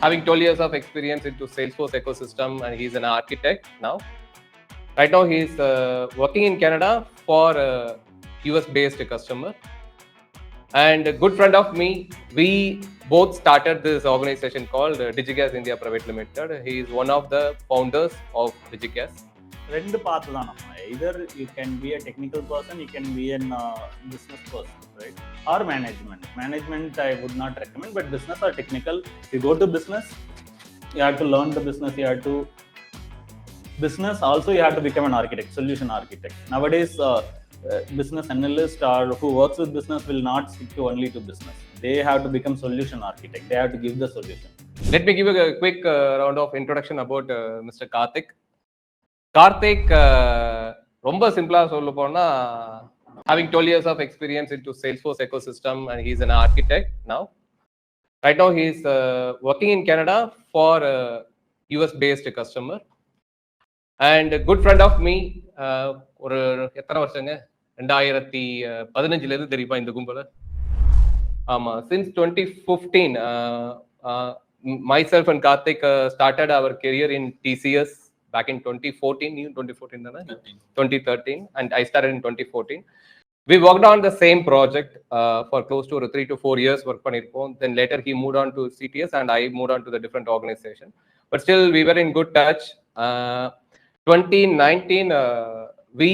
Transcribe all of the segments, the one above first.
having 12 years of experience into Salesforce ecosystem, and he's an architect now. Right now, he's working in Canada for a US-based customer. And a good friend of me, we both started this organization called Digigas India Private Limited. He is one of the founders of Digigas. ரெண்டு பார்த்து தான் நம்ம either you can be a technical person, you can be an business person, right? Or management I would not recommend, but business or technical. You go to business, you have to learn the business, you have to business also you have to become an architect, solution architect. Nowadays business analyst or who works with business will not stick to only to business. They have to become solution architect. They have to give the solution. Let me give you a quick round of introduction about Mr. Karthik. Karthik ரொம்ப சிம்பிளா சொல்ல போனா having 12 years of experience into Salesforce ecosystem, and he's an architect now. Right now he's working in Canada for a US-based customer. And a good friend of me, ஒரு எத்தனை வருஷங்க, 2015 இருந்து தெரியுமா இந்த கும்பல? ஆமா, since 2015 myself and Karthik started our career in TCS back in 2014. You 2014 தானே? 2013, and I started in 2014. We worked on the same project for close to 3 to 4 years work பண்ணிருப்போம். Then later he moved on to CTS and I moved on to the different organization, but still we were in good touch. 2019 we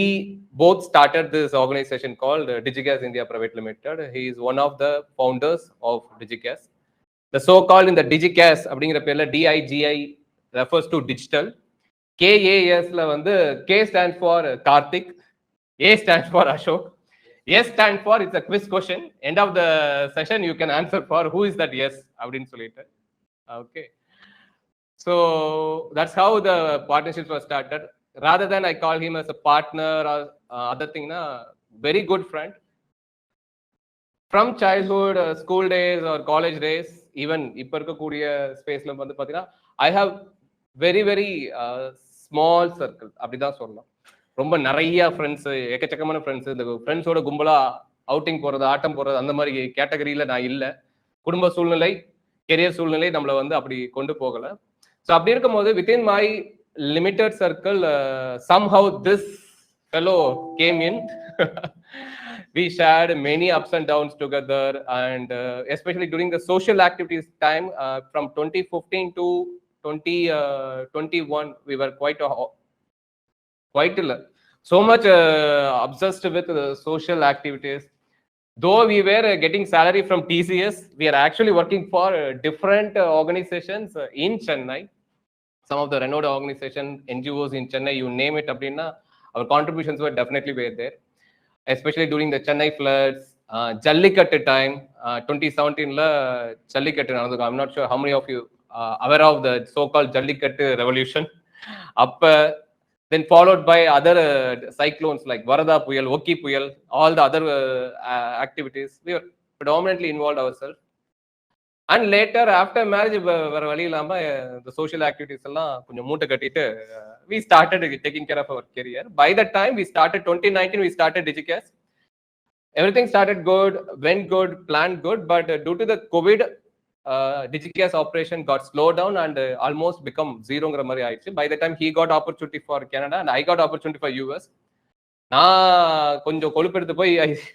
both started this organization called Digigas India Private Limited. He is one of the founders of Digigas. The so-called in the Digigas அப்படிங்கிற பேர்ல DIGI refers to digital. KAS ல வந்து K stands for Karthik, A stands for Ashok, S stands for it's a quiz question. End of the session you can answer for who is that yes அப்படின்னு சொல்லிட்டு. Okay. So that's how the partnerships were started. Rather than I call him as a partner or other thing, na very good friend from childhood, school days or college days, even இப்ப இருக்கக்கூடிய ஸ்பேஸ்ல வந்து பாத்தீங்கன்னா I have very small circle அப்படிதான் சொல்லலாம். ரொம்ப நிறைய friends, எக்கச்சக்கமான ஃப்ரெண்ட்ஸ். இந்த ஃப்ரெண்ட்ஸோட கும்பலா அவுட்டிங் போறது, ஆட்டம் போறது அந்த மாதிரி கேட்டகரியில நான் இல்லை. குடும்ப சூழ்நிலை, கெரியர் சூழ்நிலை நம்மளை வந்து அப்படி கொண்டு போகல. So அப்படி இருக்கும்போது within my limited circle somehow this fellow came in. We shared many ups and downs together, and especially during the social activities time from 2015 to 2021 we were quite so much obsessed with social activities. Though we were getting salary from TCS, we are actually working for different organizations in Chennai. Some of the renowned organizations, NGOs in Chennai, you name it, abdina, our contributions were definitely there. Especially during the Chennai floods, Jallikattu time, 2017 la Jallikattu nadandhu. I'm not sure how many of you are aware of the so-called Jallikattu revolution. Then followed by other cyclones like Varada Puyal, Okki Puyal, all the other activities. We were predominantly involved ourselves. And later, after marriage, the social activities we started taking care of our career. By the time we started 2019, we started Digigas. Everything started good, went good, planned good, but due to the COVID, Digigas operation got slowed down and almost become zero. By the time he got opportunity for Canada and I got opportunity for US,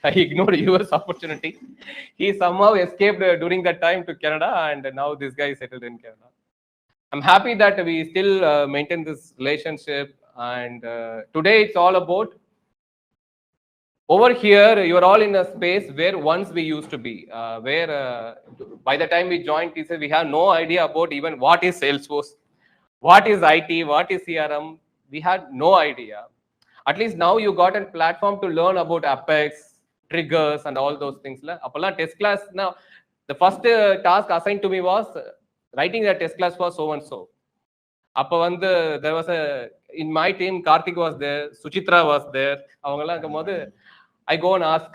I ignored US opportunity. He somehow escaped during that time to Canada, and now this guy is settled in Canada. I'm happy that we still maintain this relationship, and today it's all about over here. You are all in a space where once we used to be, where by the time we joined TCS, we have no idea about even what is Salesforce, what is IT, what is CRM. We had no idea. At least now you got a platform to learn about Apex, triggers, and all those things. Appala test class. Now, the first task assigned to me was writing a test class for so and so. There was in my team, Karthik was there, Suchitra was there. I go and ask,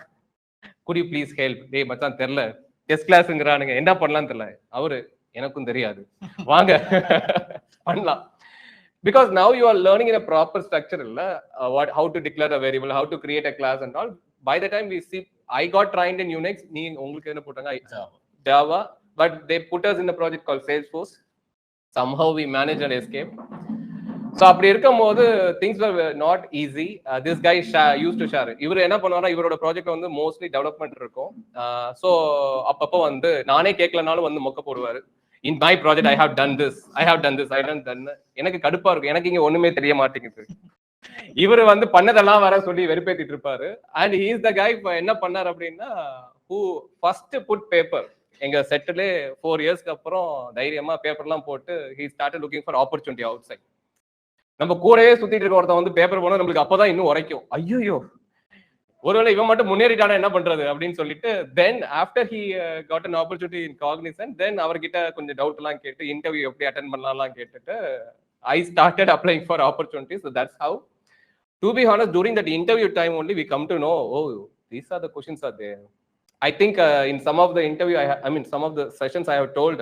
could you please help? Hey, machan therla test class ngrananga enna pannalam therla. Avaru enakkum theriyadu. Vaanga pannalam. Because now you are learning in a proper structure, how to declare a variable, how to create a class and all. By the time we see, I got trained in Unix, Java, but they put us in a project called Salesforce. somehow we managed and escaped. So அப்படி இருக்கும்போது things were not easy. This guy use to share. இவர் என்ன பண்ணுவாரா, இவரோட project வந்து mostly development இருக்கும். So அப்பப்போ வந்து நானே கேட்கலனாலும் வந்து மொக்க போடுவார். In my project I have done this, I have done this, I done done. எனக்கு கடுப்பா இருக்கும், எனக்கு இங்க ஒண்ணுமே தெரிய மாட்டேங்குது. இவர் வந்து பண்ணதெல்லாம் வர சொல்லி வெறுப்பேத்திட்டு இருப்பாரு. அண்ட் ஹி இஸ் த கை என்ன பண்ணார் அப்படின்னா, ஹூ ஃபர்ஸ்ட் புட் பேப்பர் எங்க செட்டிலே 4 இயர்ஸ்க்கு அப்புறம் தைரியமா பேப்பர்லாம் போட்டு he started looking for opportunity outside. நம்ம கூடவே சுத்திட்டு இருக்க ஒருத்தன் வந்து பேப்பர் போனா நம்மளுக்கு அப்பதான் இன்னும் உரைக்கும், ஐயோ ஒருவேளை இவன் மட்டும் முன்னேறிட்டானா என்ன பண்றது அப்படின்னு சொல்லிட்டு, then after he got an opportunity in Cognizant, then அவர்கிட்ட கொஞ்சம் டவுட் எல்லாம் கேட்டு இன்டர்வியூ எப்படி அட்டென்ட் பண்ணலாம் கேட்டுட்டு I started applying for opportunities. So that's how, to be honest, during that interview time only we come to know, oh, these are the questions are there. I think in some of the interview, I mean, some of the sessions I have told,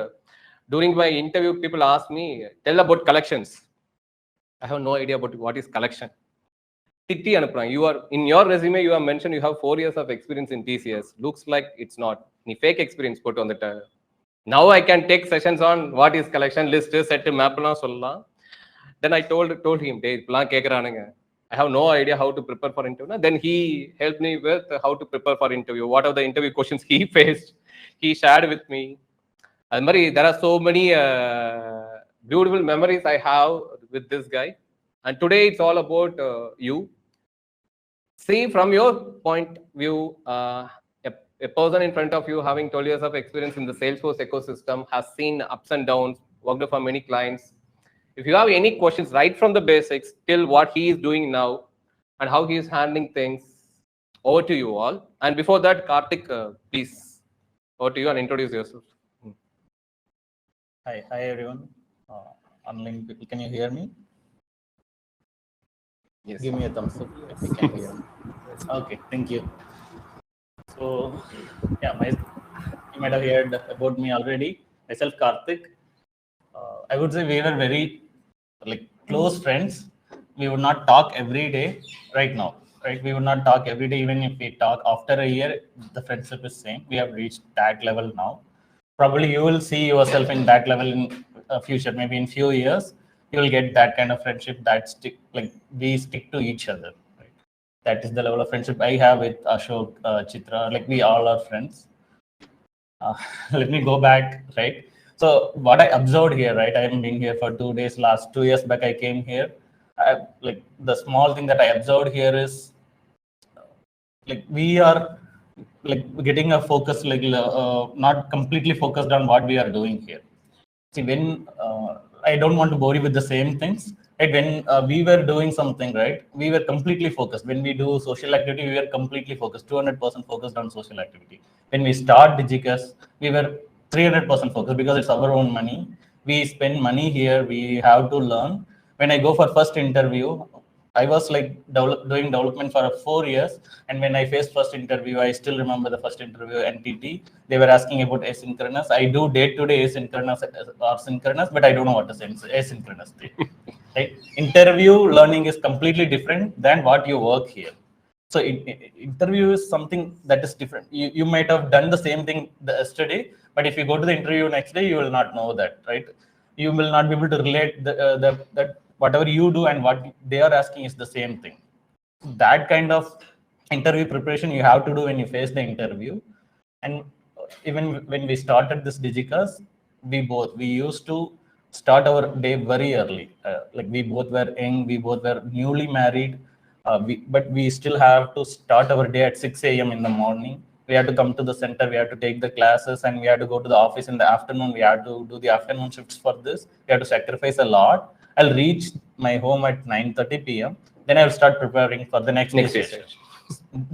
during my interview, people ask me, tell about collections. I have no idea about what is collection. Titti anuprang. You are, in your resume, you have mentioned you have 4 years of experience in TCS. Looks like it's not. Ni fake experience put on that. Now I can take sessions on what is collection, list, set, map, la solla. Then I told him, "Hey, plan kekrananga. I have no idea how to prepare for interview." Then he helped me with how to prepare for interview. What are the interview questions he faced? He shared with me. And Mari, there are so many beautiful memories I have with this guy. And today it's all about you. See, from your point of view, a person in front of you having 12 years of experience in the Salesforce ecosystem has seen ups and downs, worked for many clients. If you have any questions right from the basics till what he is doing now and how he is handling things, over to you all. And before that, Karthik, please, over to you and introduce yourself. Hi everyone. Online people, can you hear me? Yes. Give me a thumbs up if you can hear me. Okay, thank you. So, yeah, you might have heard about me already. Myself, Karthik. I would say we were very close friends. We would not talk every day right now, right? We would not talk every day. Even if we talk after a year, the friendship is same. We have reached that level now. Probably you will see yourself in that level in future. Maybe in few years, you will get that kind of friendship that we stick to each other. Right? That is the level of friendship I have with Ashok, Chitra. We all are friends. Let me go back, right? So what I observed here, right? I am being here for 2 days. Last 2 years back, I came here. The small thing that I observed here is we are getting a focus, not completely focused on what we are doing here. See, when I don't want to bore you with the same things, right? When we were doing something, right, we were completely focused. When we do social activity, we were completely focused, 200% focused on social activity. When we start Digicus, we were 300% focused because it's our own money. We spend money here, we have to learn. When I go for first interview, I was doing development for 4 years, and when I faced first interview, I still remember the first interview NTT. They were asking about asynchronous. I do day-to-day asynchronous or synchronous, but I don't know what is asynchronous. Right? Interview learning is completely different than what you work here. So interview is something that is different. You might have done the same thing yesterday, but if you go to the interview next day, you will not know that, right? You will not be able to relate that whatever you do and what they are asking is the same thing. That kind of interview preparation you have to do when you face the interview. And even when we started this Digicus, we used to start our day very early. We both were young, we both were newly married, but we still have to start our day at 6 a.m. in the morning. We have to come to the center, we have to take the classes, and we have to go to the office in the afternoon. We have to do the afternoon shifts for this. We have to sacrifice a lot. I'll reach my home at 9:30 p.m. Then I'll start preparing for the next session.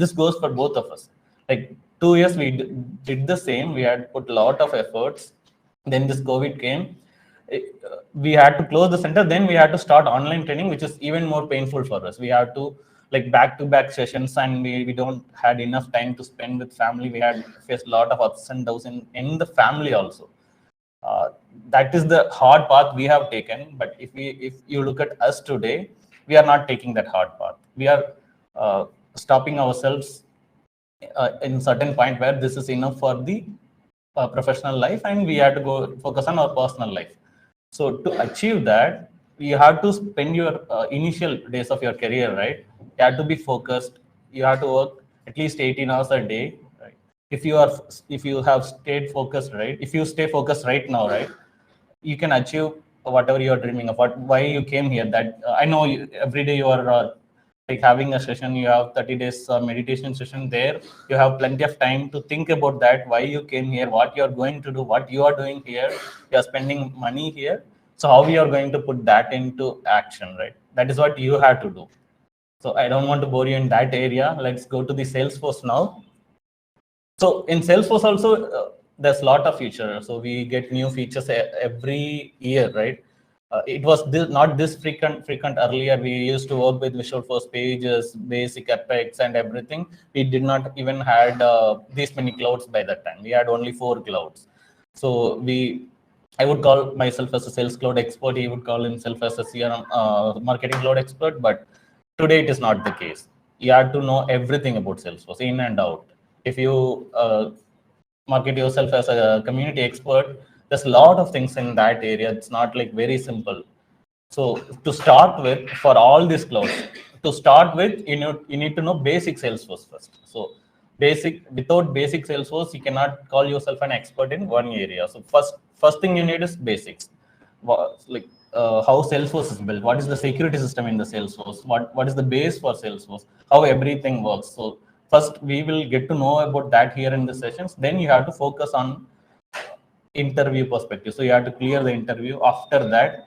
This goes for both of us. 2 years we did the same. We had put a lot of efforts. Then this COVID came. We had to close the center. Then we had to start online training, which is even more painful for us. We had to back-to-back sessions, and we don't had enough time to spend with family. We had faced a lot of ups and downs in the family also. That is the hard path we have taken. But if you look at us today, we are not taking that hard path. We are stopping ourselves in certain point where this is enough for the professional life, and we have to go focus on our personal life. So to achieve that, you have to spend your initial days of your career, right? You have to be focused. You have to work at least 18 hours a day, right? If you have stayed focused, right? If you stay focused right now, right, you can achieve whatever you are dreaming of. Why you came here? That I know every day you are like having a session. You have 30 days meditation session there. You have plenty of time to think about that. Why you came here? What you are going to do? What you are doing here? You are spending money here. So how we are going to put that into action, right? That is what you have to do. So I don't want to bore you in that area. Let's go to the Salesforce now. So in Salesforce also, there's a lot of features. So we get new features every year, right? It was not this frequent earlier. We used to work with Visual Force pages, basic epics, and everything. We did not even had these many clouds by that time. We had only 4 clouds. So I would call myself as a sales cloud expert. He would call himself as a CRM marketing cloud expert. But today it is not the case. You have to know everything about Salesforce in and out. If you market yourself as a community expert, there's a lot of things in that area. It's not like very simple. So to start with, for all these clouds, to start with, you need to know basic Salesforce first. So without basic Salesforce, you cannot call yourself an expert in one area. So first thing you need is basics. Like how Salesforce is built, what is the security system in the Salesforce, what is the base for Salesforce, how everything works. So first we will get to know about that here in the sessions. Then you have to focus on interview perspective. So you have to clear the interview. After that,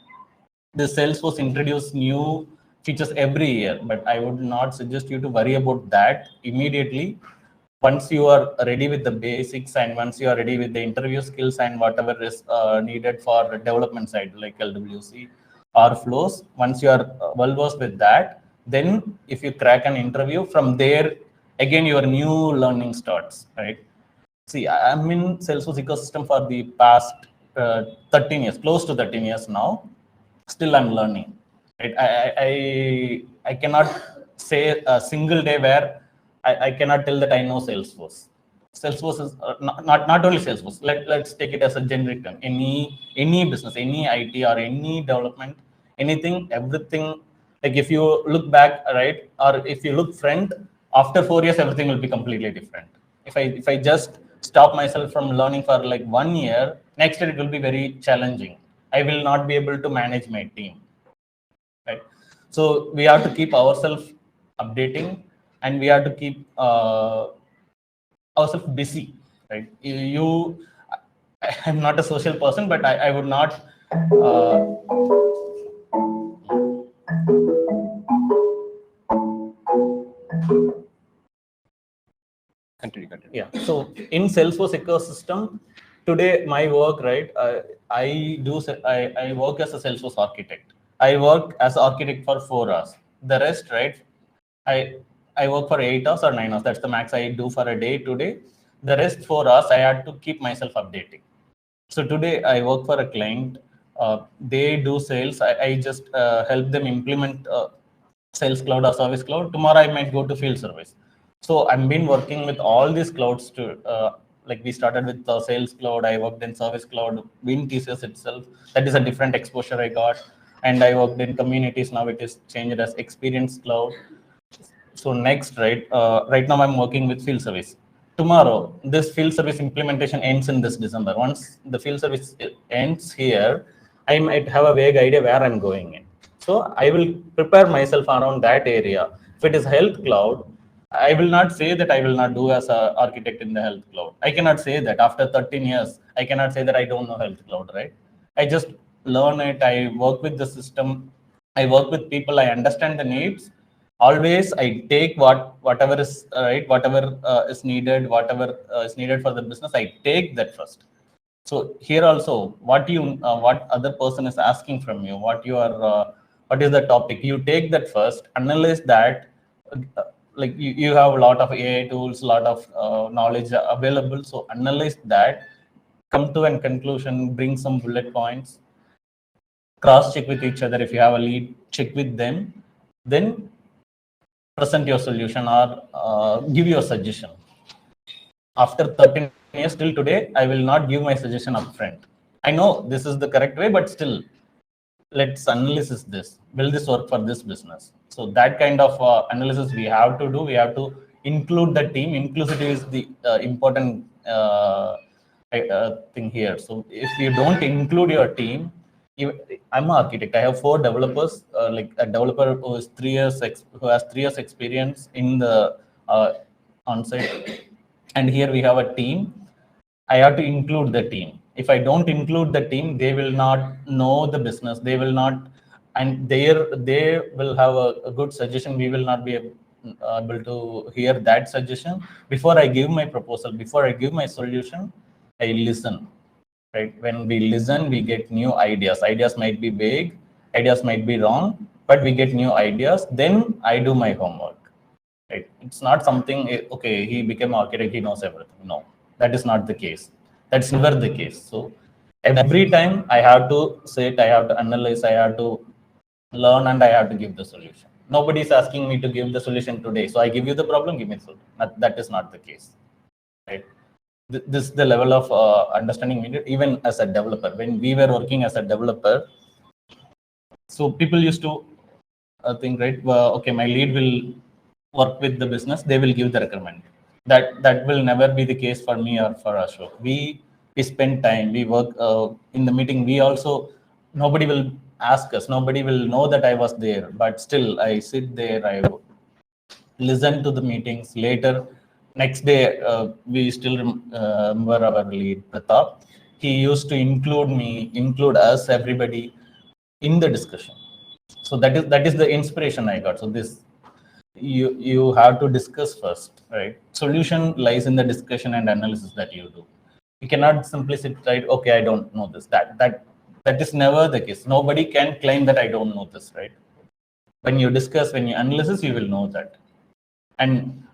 the Salesforce introduce new features every year, but I would not suggest you to worry about that immediately. Once you are ready with the basics and once you are ready with the interview skills and whatever is needed for development side like LWC or flows, once you are well versed with that, then if you crack an interview, from there again your new learning starts, right? See, I'm in Salesforce ecosystem for the past 13 years, close to 13 years now. Still, I'm learning. Right? I cannot say a single day where I cannot tell that I know Salesforce. Salesforce is not only Salesforce. Let's take it as a generic term. Any business, any IT or any development, anything, everything. Like if you look back, right, or if you look front, after 4 years, everything will be completely different. If I just stop myself from learning for like 1 year, next year it will be very challenging. I will not be able to manage my team, right? So we have to keep ourselves updating, and we have to keep ourselves busy, right? I'm not a social person, but I would not. Continue. Yeah. So in Salesforce ecosystem, today my work, right? I work as a Salesforce architect. I work as architect for 4 hours. The rest, right? I I work for 8 hours or 9 hours. That's the max I do for a day today. The rest 4 hours I had to keep myself updating. So today I work for a client. They do sales. I just help them implement Sales Cloud or Service Cloud. Tomorrow I might go to field service. So I've been working with all these clouds to like we started with the Sales Cloud. I worked in Service Cloud, in TCS itself. That is a different exposure I got. And I worked in communities. Now it is changed as Experience Cloud. So next, right, right now I'm working with field service. Tomorrow, this field service implementation ends in this December. Once the field service ends here, I might have a vague idea where I'm going in. So I will prepare myself around that area. If it is health cloud, I will not say that I will not do as an architect in the health cloud. I cannot say that after 13 years, I cannot say that I don't know health cloud, right? I just learn it. I work with the system. I work with people. I understand the needs. Always I take whatever is right, whatever is needed, whatever is needed for the business. I take that first. So here also, what other person is asking from you, what is the topic, you take that first, analyze that. Like you have a lot of AI tools, a lot of knowledge available. So analyze that, come to a conclusion, bring some bullet points, cross check with each other. If you have a lead, check with them, then present your solution or give your suggestion. After 13 years till today, I will not give my suggestion upfront. I know this is the correct way, but still let's analysis this. Will this work for this business? So that kind of analysis we have to do. We have to include the team. Inclusivity is the important thing here. So if you don't include your team, I'm an architect. I have 4 developers. Like a developer who is 3 years who has 3 years experience in the on-site, and here we have a team. I have to include the team. If I don't include the team, they will not know the business. They will not, and they will have a good suggestion. We will not be able to hear that suggestion. Before I give my proposal, before I give my solution, I listen. Right? When we listen, we get new ideas. Ideas might be big, ideas might be wrong, but we get new ideas. Then I do my homework. Right? It's not something, okay, he became architect, he knows everything. No, that is not the case. That's never the case. So every time I have to sit, I have to analyze, I have to learn, and I have to give the solution. Nobody is asking me to give the solution today. So I give you the problem, give me the solution. That is not the case. Right? This is the level of understanding needed, even as a developer. When we were working as a developer, so people used to think, right, well, okay, my lead will work with the business, they will give the recommend. That will never be the case for me or for Ashok. We spend time, we work in the meeting. We also, nobody will ask us, nobody will know that I was there, but still I sit there, I listen to the meetings. Later, next day, we still remember our lead, Pratap. He used to include us, everybody in the discussion. So that is the inspiration I got. So this, you have to discuss first, right? Solution lies in the discussion and analysis that you do. You cannot simply sit, right? Okay, I don't know this. That is never the case. Nobody can claim that I don't know this, right? When you discuss, when you analysis, you will know that. And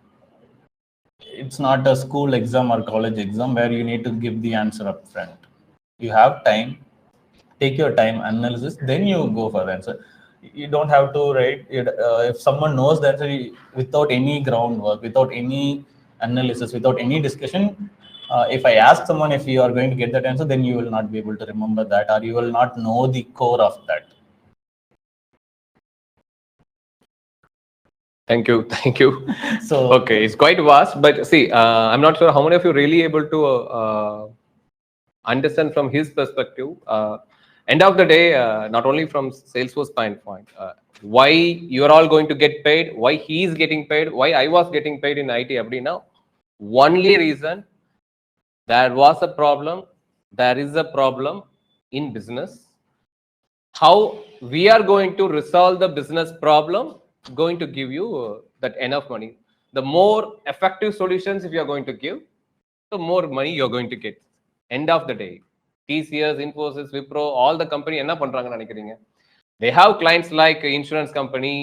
it's not a school exam or college exam where you need to give the answer up front. You have time, take your time, analysis, then you go for the answer. You don't have to write it. If someone knows the answer without any groundwork, without any analysis, without any discussion, if I ask someone if you are going to get that answer, then you will not be able to remember that, or you will not know the core of that. Thank you. Thank you. So okay, it's quite vast, but see, I'm not sure how many of you really able to understand from his perspective. End of the day, not only from Salesforce standpoint, why you're all going to get paid, why he's getting paid, why I was getting paid in IT every now. Only reason, there was a problem, there is a problem in business. How we are going to resolve the business problem, going to give you that enough money. The more effective solutions if you are going to give, the more money you're going to get. End of the day, TCS, Infosys, Wipro, all the company என்ன பண்றாங்கன்னு நினைக்கிறீங்க? They have clients like insurance company,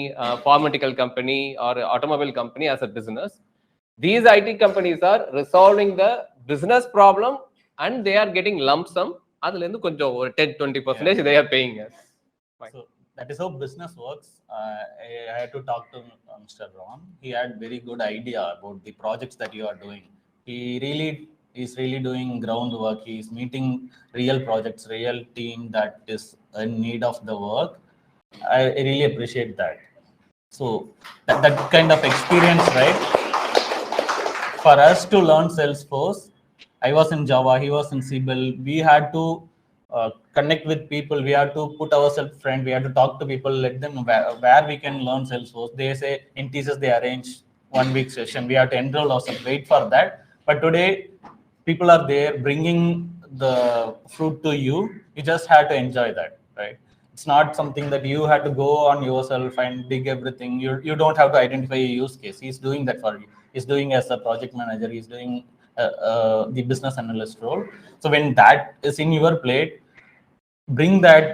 pharmaceutical company, or automobile company as a business. These IT companies are resolving the business problem and they are getting lump sum. அதுல இருந்து கொஞ்சம் ஒரு 10-20% they are paying us. So that is how business works. I had to talk to Mr. Ron. He had very good idea about the projects that you are doing. He really is really doing groundwork. He is meeting real projects, real team that is in need of the work. I really appreciate that. So that kind of experience, right? For us to learn Salesforce, I was in Java, he was in Siebel. We had to connect with people. We have to put ourselves friend. We have to talk to people, let them know where we can learn Salesforce. They say in TCS they arrange 1 week session. We have to enroll ourselves, wait for that. But today, people are there bringing the fruit to you. You just have to enjoy that, right? It's not something that you have to go on yourself and dig everything. You don't have to identify a use case. He's doing that for you. He's doing as a project manager. He's doing the business analyst role. So when that is in your plate, bring that,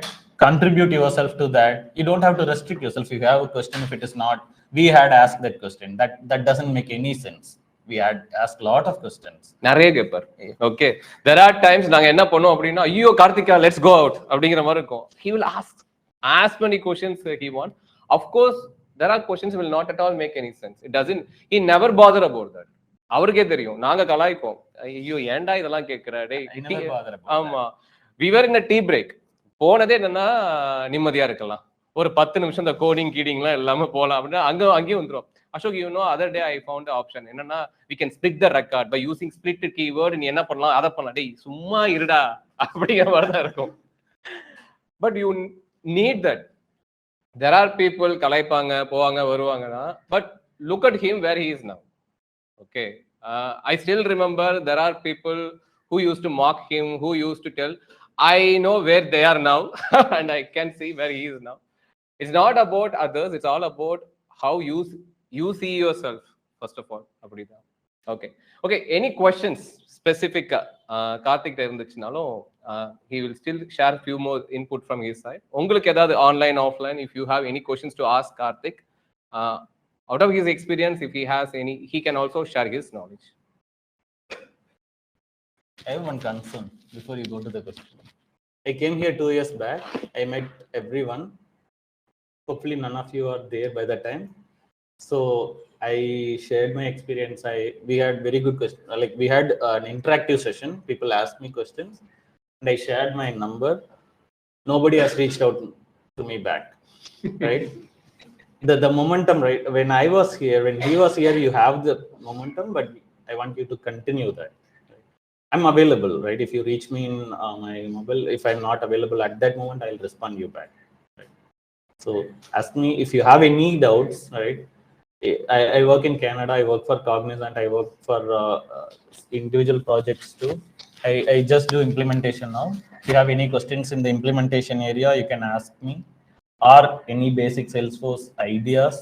contribute yourself to that. You don't have to restrict yourself. If you have a question, if it is not, we had asked that question. That doesn't make any sense. We had asked a lot of questions. நிறைய கேப்பர். Okay, there are times நாங்க என்ன பண்ணோம் அப்படின்னா, ஐயோ Karthika let's go out அப்படிங்கிற மாதிரி இருக்கும். He will ask as many questions he want. Of course, there are questions will not at all make any sense. It doesn't. He never bother about that. அவருக்கே தெரியும். நாங்க கலாய்ப்போம். ஐயோ ஏன்டா இதெல்லாம் கேக்குற டேய். ஆமா. We were in a tea break. போனதே என்னன்னா நிம்மதியா இருக்கலாம், ஒரு 10 நிமிஷம் இந்த கோடிங் கீடிங்லாம் இல்லாம போலாம் அப்படின்னா அங்கேயும் வந்துரும். Ashok, other day I found option என்னன்னா, we can split the record by using split keyword. நீ என்ன பண்ணலாம், அதை பண்ணலாம். டேய் சும்மா இருடா அப்படிங்கிற மாதிரி தான் இருக்கும். But you need that. there are people கலாய்ப்பாங்க, போவாங்க, வருவாங்கன்னா, but look at him where he is now. Okay, I still remember there are people who used to mock him, who used to tell. I know where they are now and I can see where he is now. It's not about others, it's all about how you see yourself first of all. அப்படிதான். Okay, any questions specific Karthik இருந்துச்சுனாலும் he will still share few more input from his side. உங்களுக்கு ஏதாவது online offline, if you have any questions to ask Karthik, out of his experience, if he has any, he can also share his knowledge. I have one concern before you go to the question. I came here 2 years back. I met everyone. Hopefully none of you are there by that time. So I shared my experience. We had very good questions. Like we had an interactive session. People asked me questions and I shared my number. Nobody has reached out to me back, right? The momentum, right? When I was here, when he was here, you have the momentum, but I want you to continue that. I'm available, right? If you reach me in my mobile, if I'm not available at that moment, I'll respond you back. Right? So ask me if you have any doubts, right? I work in Canada, I work for Cognizant, I work for individual projects too. I just do implementation now. If you have any questions in the implementation area, you can ask me, or any basic Salesforce ideas,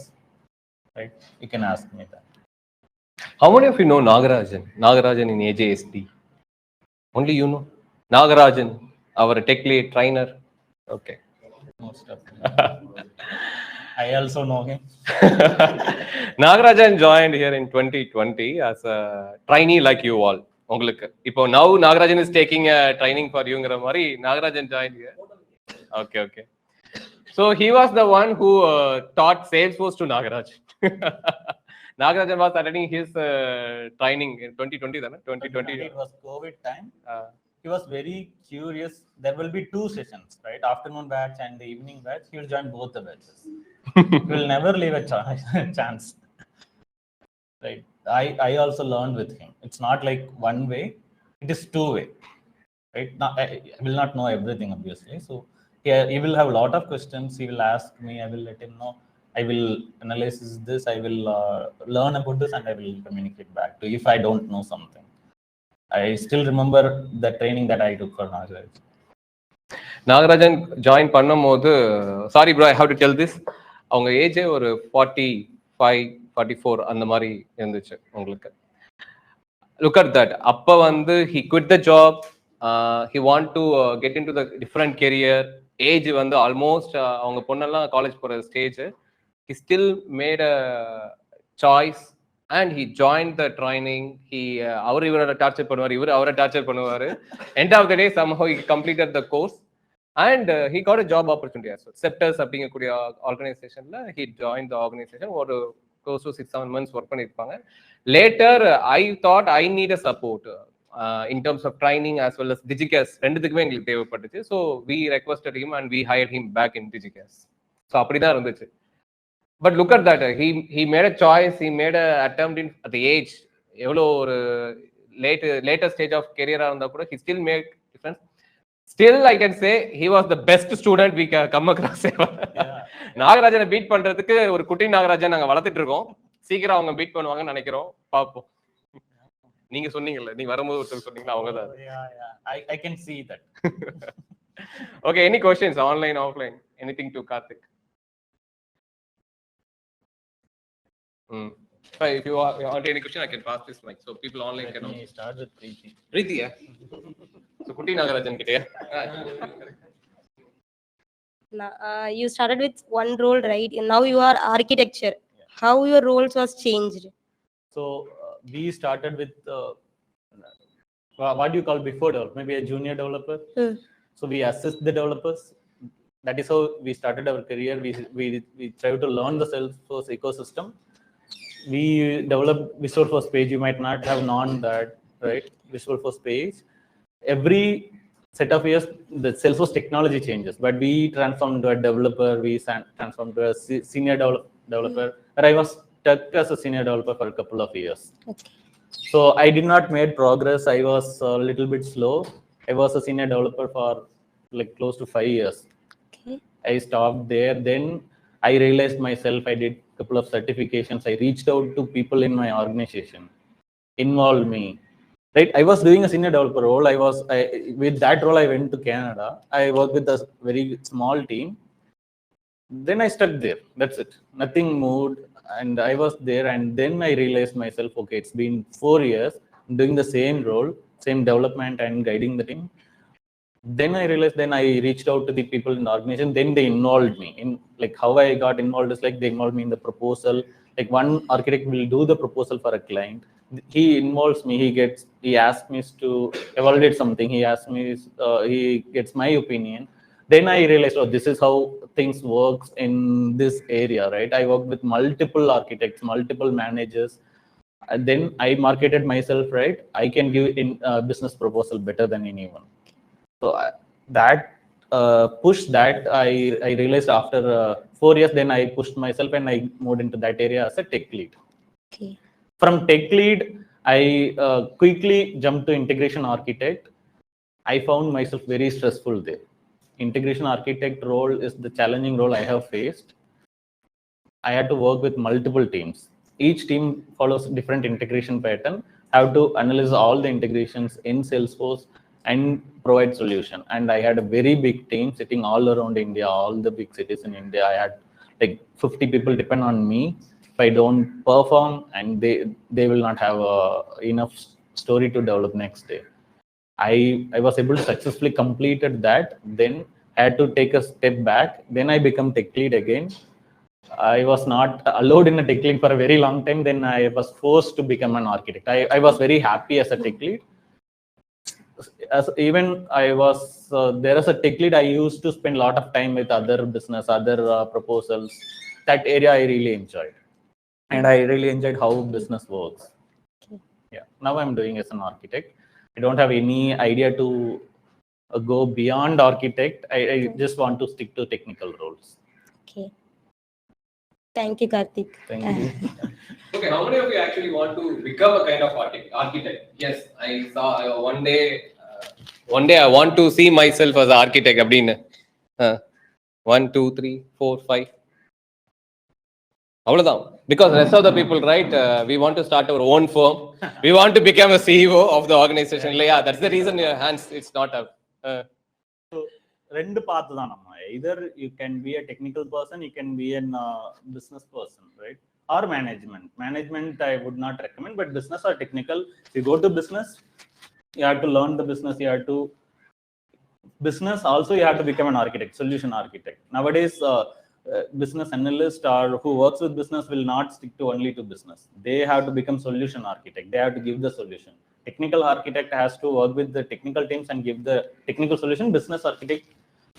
right? You can ask me that. How many of you know Nagarajan in AJSD? Only you know Nagarajan, our tech lead trainer. Okay. Most of I also know him. Nagarajan joined here in 2020 as a trainee like you all. உங்களுக்கு இப்போ now Nagarajan is taking a training for youங்கிற மாதிரி Nagarajan joined here. Okay. So he was the one who taught Salesforce to Nagaraj. Nagarajan was attending his training in 2020. 2020. It was COVID time. He was very curious. There will be 2 sessions, right? Afternoon batch and the evening batch. He will join both the batches. He will never leave a chance. Right. I also learned with him. It's not like one way. It is 2 way. Right. Now, I will not know everything, obviously. So he will have a lot of questions. He will ask me. I will let him know. I will analyze this. I will learn about this, and I will communicate back to you if I don't know something. I still remember the training that I took for Nagaraj. Nagarajan join பண்ணும்போது, sorry bro, I have to tell this. அவங்க age ஒரு 45, 44 அந்த மாதிரி இருந்துச்சு உங்களுக்கு. Look at that. அப்ப வந்து he quit the job. He want to get into the different career. Age வந்து ஆல்மோஸ்ட் அவங்க பொண்ணெல்லாம் காலேஜ் போற stage. He still made a choice and he joined the training. He இவரோட டார்ச்சர் பண்ணுவார், இவர் அவரை torture பண்ணுவாரு. End of the day somehow he completed the course and he got a job opportunity as well. Septors அப்படிங்கக்கூடிய ஆர்கனைசேஷன்ல he joined the organization. ஒரு close to 6-7 months work பண்ணிருப்பாங்க. Later I thought I need a support in terms of training as well as DigiCast. ரெண்டுத்துக்குமே எங்களுக்கு தேவைப்பட்டுச்சு. So we requested him and we hired him back in DigiCast. So அப்படிதான் இருந்துச்சு. But look at that. He made a choice. He made a attempt in at the age. எவ்வளோ ஒரு later stage of career இருந்தா கூட he still made difference. Still I can say he was the best student we come across ever. நாகராஜனை beat பண்றதுக்கு ஒரு குட்டி நாகராஜன் நாங்க வளர்த்துட்டு இருக்கோம். சீக்கிரம் அவங்க பீட் பண்ணுவாங்கன்னு நினைக்கிறோம். பார்ப்போம். நீங்க சொன்னீங்கல்ல, நீங்க வரும்போது ஒருத்தர் சொன்னீங்களா, அவங்க தான். I can see that. Okay, any questions online offline, anything to Karthik? If you want any question, I can pass this mic so people online can also start with Preeti. Preeti, yeah. So Kutti Nagarajan kitte. You started with one role, right? And now you are architecture. Yeah. How your roles was changed? So we started with what do you call before developer? Maybe a junior developer. So we assist the developers. That is how we started our career. We try to learn the Salesforce ecosystem. We developed Salesforce page. You might not have known that, right? Salesforce page. Every set of years, the Salesforce technology changes, but we transformed to a developer, we transformed to a senior developer, where I was stuck as a senior developer for a couple of years. Okay. So I did not make progress. I was a little bit slow. I was a senior developer for like close to 5 years. Okay. I stopped there. Then I realized myself, I did a couple of certifications. I reached out to people in my organization, involved me. Right, I was doing a senior developer role. With that role, I went to Canada. I worked with a very small team. Then I stuck there. That's it. Nothing moved, and I was there. And then I realized myself, okay, it's been 4 years doing the same role, same development and guiding the team. Then I realized. Then I reached out to the people in the organization. Then they involved me in, like, how I got involved is like they involved me in the proposal. Like, one architect will do the proposal for a client. He involves me. He asks me to evaluate something. He gets my opinion. Then I realized, oh, this is how things works in this area, right? I worked with multiple architects, multiple managers. And then I marketed myself, right? I can give in business proposal better than anyone. So push that I realized after 4 years. Then I pushed myself and I moved into that area as a tech lead. Okay. From tech lead, I quickly jumped to integration architect. I found myself very stressful there. Integration architect role is the challenging role I have faced. I had to work with multiple teams. Each team follows different integration pattern. I have to analyze all the integrations in Salesforce and provide solution. And I had a very big team sitting all around India, all the big cities in India. I had like 50 people depend on me. If I don't perform, and they will not have enough story to develop next day. I was able to successfully completed that. Then I had to take a step back. Then I become tech lead again. I was not allowed in a tech lead for a very long time. Then I was forced to become an architect. I was very happy as a tech lead. Even I was there as a tech lead, I used to spend a lot of time with other business, other proposals. That area I really enjoyed, and I really enjoyed how business works. Okay. Yeah. Now I'm doing as an architect. I don't have any idea to go beyond architect. I just want to stick to technical roles. Okay. Thank you, Karthik. Thank you. Okay, how many of you actually want to become a kind of architect? Yes, I saw one day I want to see myself as an architect. 1, 2, 3, 4, 5. Because rest of the people, right? We want to start our own firm. We want to become a CEO of the organization. Yeah, that's the reason your hands. It's not up. So, ரெண்டு path தான் நம்ம. Either you can be a technical person, you can be a business person, right? Or management. Management I would not recommend, but business or technical. If you go to business, you have to learn the business. You have to business. Also, you have to become an architect, solution architect. Nowadays, business analyst or who works with business will not stick to only to business. They have to become solution architect. They have to give the solution. Technical architect has to work with the technical teams and give the technical solution. Business architect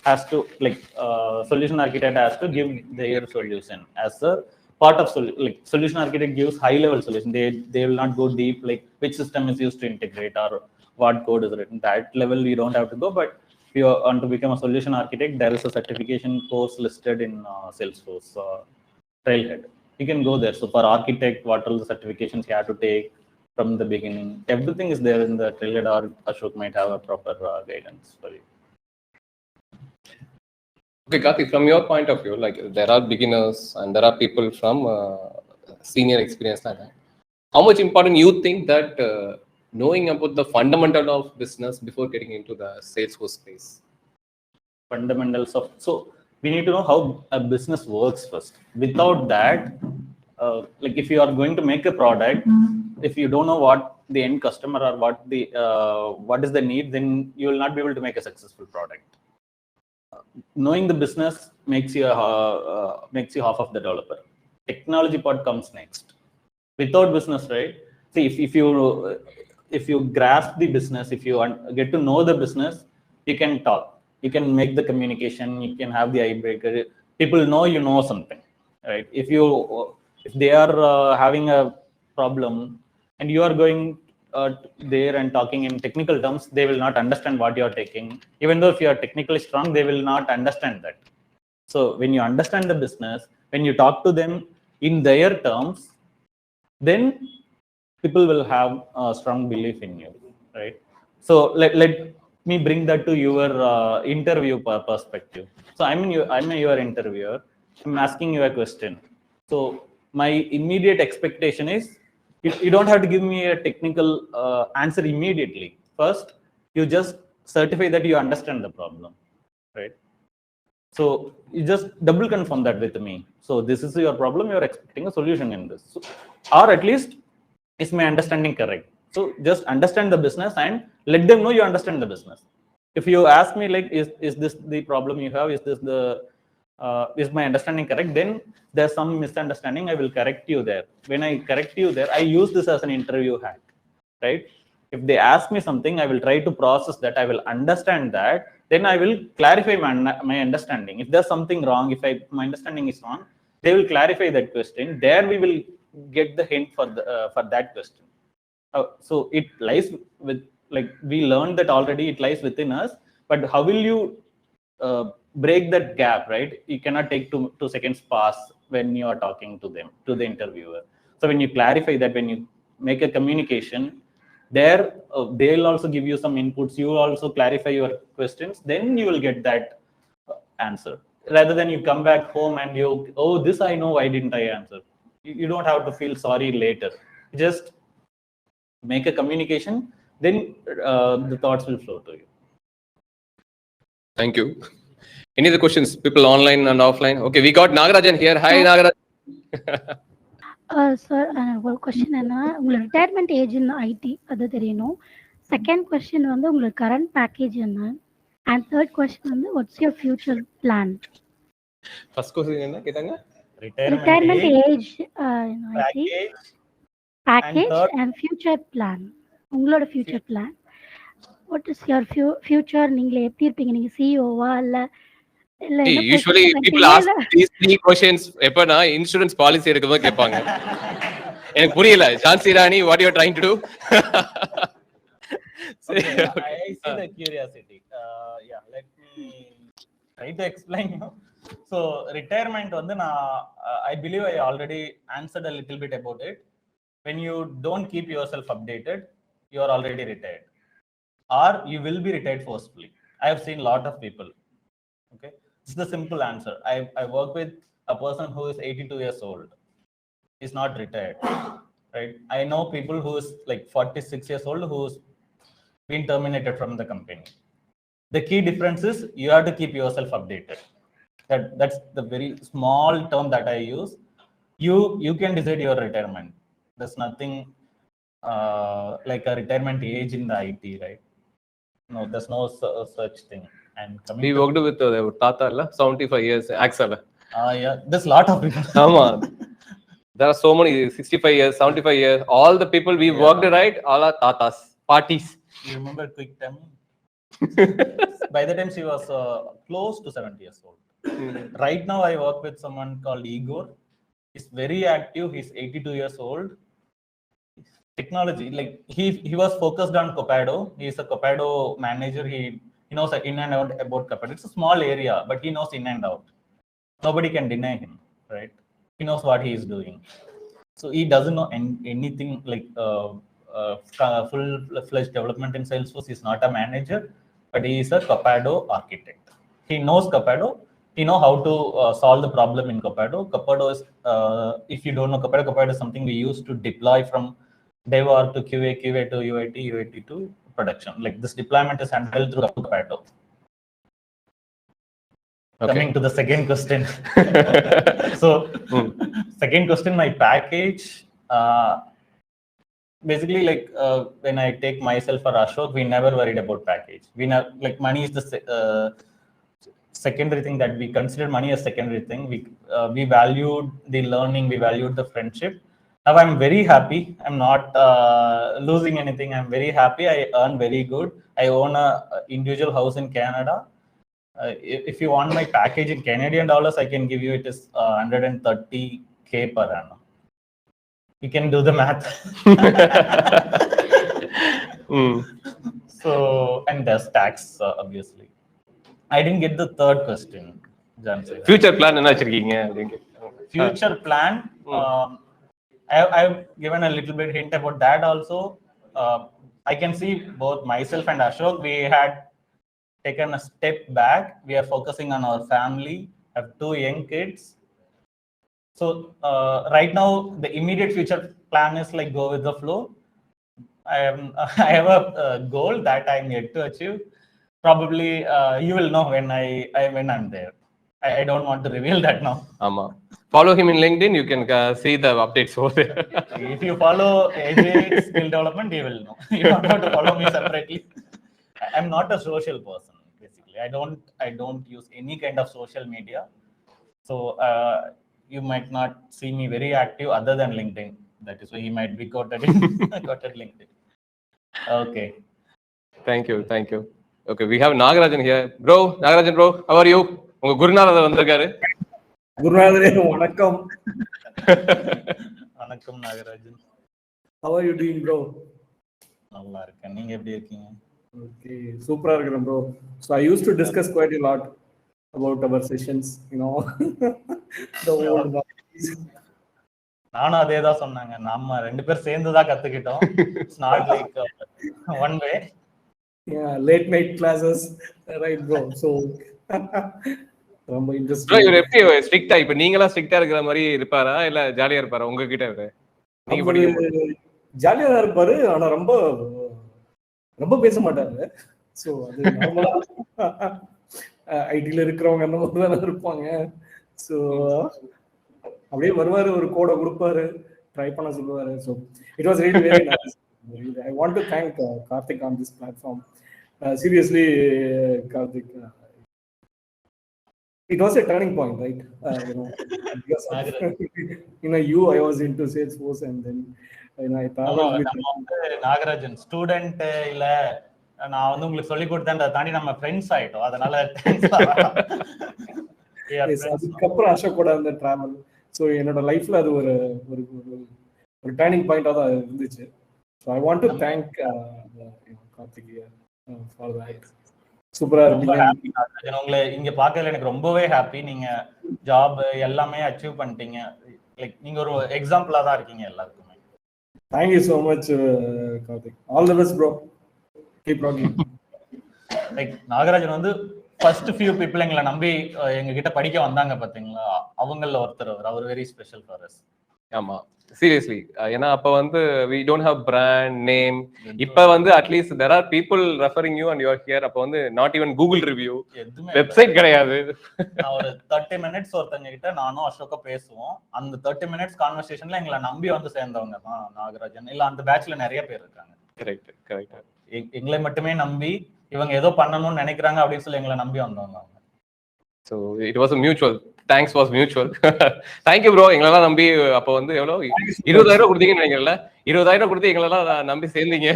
has to, like, solution architect has to give their solution as a part of solution architect gives high level solution. They will not go deep, like which system is used to integrate or what code is written. That level we don't have to go. But if you want to become a solution architect, there is a certification course listed in Salesforce Trailhead. You can go there. So for architect, what are the certifications you have to take from the beginning? Everything is there in the Trailhead, or Ashok might have a proper guidance for you. Okay, Karthik, from your point of view, like there are beginners and there are people from senior experience like that. How much important you think that knowing about the fundamental of business before getting into the Salesforce space? Fundamentals of, so we need to know how a business works first. Without that, like if you are going to make a product, if you don't know what the end customer or what is the need, then you will not be able to make a successful product. Knowing the business makes you half of the developer. Technology part comes next. Without business, right? See, if you grasp the business, if you get to know the business, you can talk, you can make the communication, you can have the icebreaker. People know you know something, right? If they are having a problem and you are going there and talking in technical terms, they will not understand what you are taking. Even though if you are technically strong, they will not understand that. So when you understand the business, when you talk to them in their terms, then people will have a strong belief in you, right? So let me bring that to your interview perspective. So I'm your interviewer. I'm asking you a question. So my immediate expectation is you don't have to give me a technical answer immediately. First, you just certify that you understand the problem, right? So you just double confirm that with me. So this is your problem. You're expecting a solution in this, so, or at least is my understanding correct? So just understand the business and let them know you understand the business. If you ask me like, is this the problem you have? Is this the is my understanding correct? Then there's some misunderstanding. I will correct you there. When I correct you there, I use this as an interview hack, right? If they ask me something, I will try to process that. I will understand that. Then I will clarify my understanding. If there's something wrong, if my understanding is wrong, they will clarify that question. There we will get the hint for that question. So it lies with, like, we learned that already. It lies within us. But how will you break that gap, right? You cannot take 2 seconds pass when you are talking to them, to the interviewer. So when you clarify that, when you make a communication, there they'll also give you some inputs. You also clarify your questions. Then you will get that answer. Rather than you come back home and you, oh, this I know, why didn't I answer? You don't have to feel sorry later. Just make a communication, then the thoughts will flow to you. Thank you. Any other questions? People online and offline? Okay, we got Nagarajan here. Hi, Nagarajan. Sir, ஒரு question என்ன, உங்களோட retirement age in ID அது தெரியணும். Second question வந்து உங்களோட current package என்ன, and third question வந்து what's your future plan. First question என்ன கேட்டாங்க? Retirement age in IT, package and future plan. உங்களோட future plan, what is your future? நீங்க எப்படி இருப்பீங்க? நீங்க சிஇஓவா இல்ல Usually people ask these 3 questions எப்பனா இன்சூரன்ஸ் பாலிசி எடுக்கும்போது கேட்பாங்க. எனக்கு புரியல. Jhansi Rani, what you are trying to do? Okay, I see the curiosity. Yeah, let me try to explain you. So retirement வந்து I believe I already answered a little bit about it. When you don't keep yourself updated, you are already retired, or you will be retired forcefully. I have seen a lot of people. Okay, it's the simple answer. I work with a person who is 82 years old. He's not retired, right? I know people who is like 46 years old who's been terminated from the company. The key difference is you have to keep yourself updated. That's the very small term that I use. You can decide your retirement. There's nothing like a retirement age in the IT, right? No, there's no such thing. And we worked with Tata 75 years Axel. Yeah, there's a lot of people. There are so many 65 years, 75 years. All the people we worked, right? All are Tatas, parties. You remember Quick Time? By the time she was close to 70 years old. Right now, I work with someone called Igor. He's very active. He's 82 years old. Technology, like he was focused on Copado. He's a Copado manager. He knows in and out about Copado. It's a small area, but he knows in and out. Nobody can deny him, right? He knows what he is doing. So he doesn't know anything like full-fledged development in Salesforce. He's not a manager, but he is a Copado architect. He knows Copado. He knows how to solve the problem in Copado. Copado is, if you don't know Copado is something we use to deploy from dev org to QA, QA to UAT, UAT to production. Like this deployment is handled through Copado. Okay. Coming to the second question. So, second question, my package. Basically, like when I take myself or Ashok, we never worried about package. We never, like, money is the secondary thing that we consider. Money as secondary thing. We valued the learning, we valued the friendship. Now I'm very happy. I'm not losing anything. I'm very happy. I earn very good. I own a individual house in Canada. If you want my package in Canadian dollars, I can give you, it is 130K per annum. You can do the math. So, and there's tax, obviously. I didn't get the third question. Future plan என்ன வச்சிருக்கீங்க அப்படிங்க. Future plan, I've given a little bit hint about that also. I can see both myself and Ashok, we had taken a step back. We are focusing on our family, have 2 young kids. So right now, the immediate future plan is like go with the flow. I have a goal that I'm yet to achieve. Probably you will know when I'm there. I don't want to reveal that now. ஆமா. Follow him in LinkedIn. You can see the updates over there. If you follow AJ skill development, you will know. You don't have to follow me separately. I'm not a social person. Basically, I don't use any kind of social media. So you might not see me very active other than LinkedIn. That is why he might be quoted LinkedIn. Okay. Thank you. Okay, we have Nagarajan here. Nagarajan bro, how are you? உங்க குருநாதர் வந்திருக்காரு. குருநாதரே வணக்கம். வணக்கம் Nagarajan. How are you doing bro? நல்லா இருக்கேன். நீங்க எப்படி இருக்கீங்க? Okay, சூப்பரா இருக்கேன் bro. So I used to discuss quite a lot about our sessions, you know. The old ones. நானும் அதே தான் சொன்னாங்க. நாம ரெண்டு பேர் சேர்ந்து தான் கத்துக்கிட்டோம். It's not like one way. Yeah, late night classes, right bro? So ரொம்ப இன்ட்ரஸ்டிங். bro, இவர் எப்படி ஸ்ட்ரிக்ட்டா இப்ப நீங்களா ஸ்ட்ரிக்ட்டா இருக்கிற மாதிரி இருப்பாரா இல்ல ஜாலியா இருப்பாரா உங்ககிட்ட இவரு? நீங்க படிக்கும்போது ஜாலியா தான் இருப்பாரு, ஆனா ரொம்ப ரொம்ப பேச மாட்டாரு. சோ அது நார்மலா ஐடில இருக்கிறவங்க அந்த மாதிரி தான் இருப்பாங்க. சோ அப்படியே வருவாரு, ஒரு கோட கொடுப்பாரு, ட்ரை பண்ண சொல்லுவாரு. So it was really very nice. I want to thank Karthik on this platform. Seriously, Karthik, it was a turning point, right? You know, because I was into Salesforce, and then I traveled with Nagarajan student இல்ல, நான் வந்து உங்களுக்கு சொல்லி கொடுத்தேன் தாண்டி நம்ம friends ஆயிட்டோம். அதனால அதுக்கப்புறம் அசோக்கோட அந்த டிராவல், ஸோ என்னோட லைஃப்ல அது ஒரு ஒரு டர்னிங் பாயிண்டா தான் இருந்துச்சு. So I want to thank Karthik for that. சூப்பரா இருக்கீங்க. உங்களை இங்க பார்க்கறதுல எனக்கு ரொம்பவே ஹாப்பி. நீங்க ஜாப் எல்லாமே அச்சீவ் பண்ணிட்டீங்க. லைக் நீங்க ஒரு எக்ஸாம்பிளா தான் இருக்கீங்க எல்லாருக்குமே. Thank you so much, Karthik. All the best, bro. Keep rocking. Like Nagarajan வந்து ஃபர்ஸ்ட் ஃபியூ பீப்புள் எங்களை நம்பி எங்க கிட்ட படிக்க வந்தாங்க பாத்தீங்களா, அவங்கள ஒருத்தர் அவர் வெரி ஸ்பெஷல் ஃபார் அஸ். ஆமா, சீரியஸ்லி. ஏன்னா அப்ப வந்து we don't have brand name. இப்ப வந்து at least there are people referring you and you are here. அப்ப வந்து not even Google review, website கிடையாது. ஒரு 30 minutes ஒருத்தங்க கிட்ட நானும் அசோக பேசுவோம். அந்த 30 minutes கான்வர்சேஷன்ல எங்களை நம்பி வந்து சேர்ந்தவங்க தான் நாகராஜன். இல்ல அந்த பேட்ச்ல நிறைய பேர் இருக்காங்க. கரெக்ட். எங்களை மட்டுமே நம்பி இவங்க ஏதோ பண்ணணும்னு நினைக்கிறாங்க அப்படின்னு சொல்லி எங்களை நம்பி வந்தவங்க. So it was a mutual. Thanks was mutual. Thank you bro. எங்களெல்லாம் நம்பி அப்ப வந்து எவ்வளவு 20,000 கொடுத்தீங்கன்னு நினைக்கிறேன்ல, 20,000 கொடுத்து எங்களெல்லாம் நம்பி சேர்ந்தீங்க.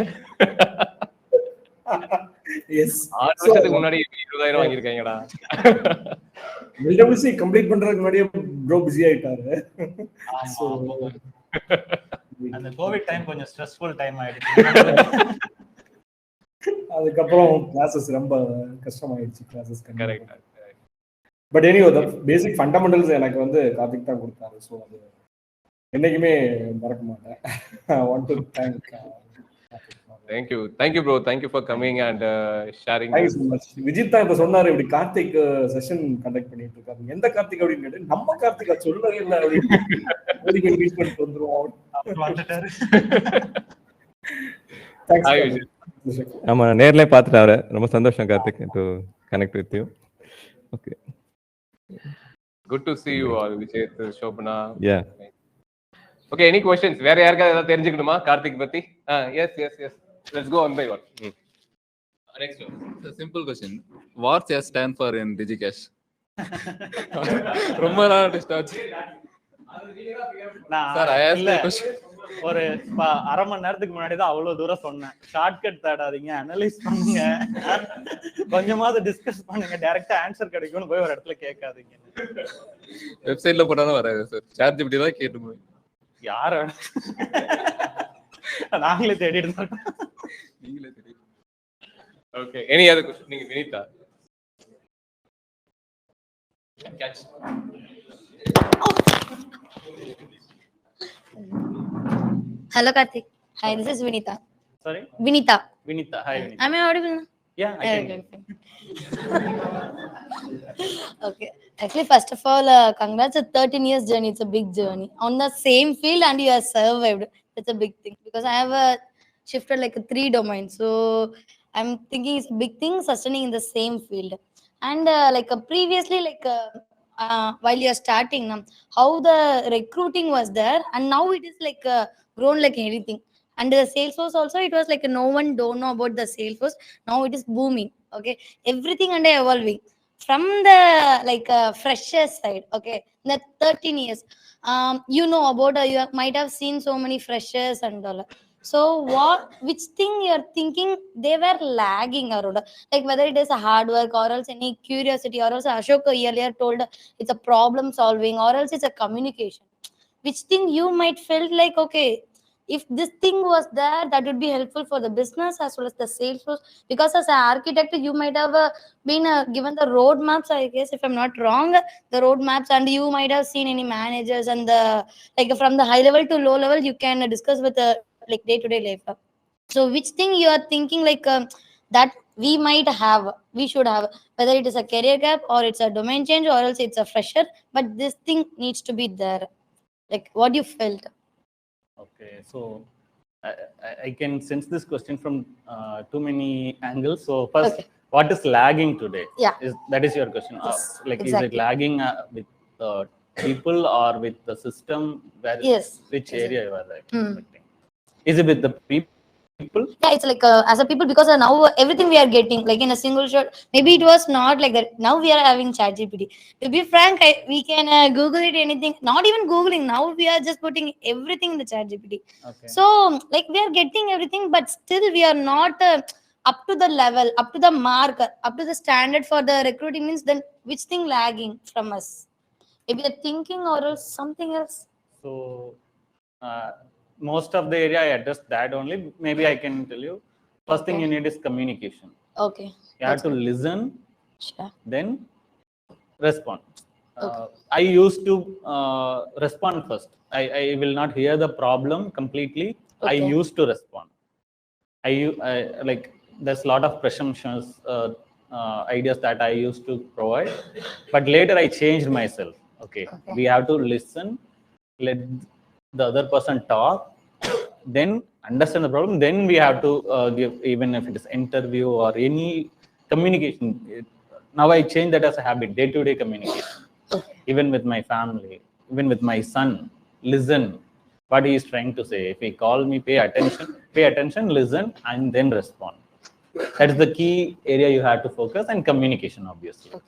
எஸ், 6 வருஷத்துக்கு முன்னாடி 20,000 வாங்கிருக்காங்கடா. LWC கம்ப்ளீட் பண்றதுக்கு முன்னாடியே ப்ரோ பிஸி ஆயிட்டாரு. சோ அந்த கோவிட் டைம் கொஞ்சம் ஸ்ட்ரெஸ்ஃபுல் டைம் ஆயிடுச்சு. அதுக்கப்புறம் கிளாसेस ரொம்ப கஷ்டமாயிடுச்சு. Classes correct. But anyway the basic fundamentals எனக்கு வந்து கார்த்திக் தான் கொடுத்தாரு. ஸோ அது என்னைக்குமே மறக்க மாட்டேன். I want to thank Thank you bro. Thank you for coming and sharing. Thank you so much. Vijith தான் இப்ப சொன்னாரு, இப்படி கார்த்திக் செஷன் கண்டக்ட் பண்ணிட்டு இருக்காரு. எந்த கார்த்திக் அப்படின்னு கேட்டு, நம்ம கார்த்திகா சொல்லவே இல்லை அப்படின்னு மீட் பண்ணிட்டு வந்துருவோம். ஆமா, நேர்ல பார்த்துட்டாரு. ரொம்ப சந்தோஷம் Karthik to connect with you. Okay, good to see you all. Vijayth, Shobana. Yeah. Okay, any questions? வேற யாருக்காவது ஏதாவது தெரிஞ்சுக்கணுமா கார்த்திக் பத்தி? Yes. Let's go one by one. Next one. It's a simple question. What's your stand for in DigiCash? ரொம்ப நாள் start. Sir I asked the question. ஒரு அரை மணி நேரத்துக்கு முன்னாடி தான் அவ்வளவு தூரம் சொன்னேன். ஷார்ட்கட் தேடாதீங்க, அனலைஸ் பண்ணுங்க, கொஞ்சமாவது டிஸ்கஸ் பண்ணுங்க, டைரக்டா ஆன்சர் கிடைக்கும்னு போய் ஒரு இடத்துல கேட்காதீங்க. வெப்சைட்ல போட்டாலும் வராது சார், சாட் ஜிபிடி தான் கேட்டு போய் யார நாங்களே தேடிட்டு இருக்கோம். Okay. Any other question? Vinita. Catch. Hello, Karthik. Hi, this is Vinita. Sorry? Vinita. Vinita. Hi, Vinita. Am I audible now? Yeah, I can. Okay. Actually, first of all, congrats. A 13 years journey. It's a big journey. On the same field and you have survived. That's a big thing. Because I have shifted like 3 domains. So I'm thinking it's a big thing sustaining in the same field. And previously, while you're starting, how the recruiting was there. And now it is grown like anything. And the Salesforce also, it was like no one don't know about the Salesforce. Now it is booming. Okay, everything and evolving from the fresher side. Okay, the 13 years. You know about you might have seen so many freshers and all. So which thing you're thinking they were lagging around? Like whether it is a hard work or else any curiosity or else Ashok earlier told it's a problem solving or else it's a communication. Which thing you might felt like, okay, if this thing was there, that would be helpful for the business as well as the sales force. Because as an architect, you might have been given the roadmaps, I guess, if I'm not wrong, the roadmaps, and you might have seen any managers and the from the high level to low level, you can discuss with day-to-day life. So which thing you are thinking that we should have, whether it is a career gap or it's a domain change or else it's a fresher, but this thing needs to be there. Like what you felt. Okay, so I can sense this question from too many angles. So first, Okay. what is lagging today? Yeah. That is your question? Yes, Is it exactly. lagging with people or with the system? Yes. Which area you are Hmm. expecting? Is it with the people? Yeah, it's as a people, because now everything we are getting like in a single shot. Maybe it was not like that. Now we are having chat GPT. To be frank, we can Google it anything. Not even Googling. Now we are just putting everything in the chat GPT. Okay. So we are getting everything, but still we are not up to the level, up to the mark, up to the standard for the recruiting. Means then which thing lagging from us? Maybe a thinking or else something else. So most of the area I addressed that only. Maybe I can tell you. First thing you need is communication. Okay. You have to listen, Sure. then respond. Okay. I used to respond first. I will not hear the problem completely. I Okay. used to respond. There's a lot of presumptions, ideas that I used to provide, but later I changed myself. Okay. We have to listen, let the other person talk, then understand the problem. Then we have to give, even if it is interview or any communication. Now I change that as a habit, day-to-day communication. Even with my family, even with my son, listen what he is trying to say. If he call me, pay attention, listen, and then respond. That is the key area you have to focus, and communication, obviously.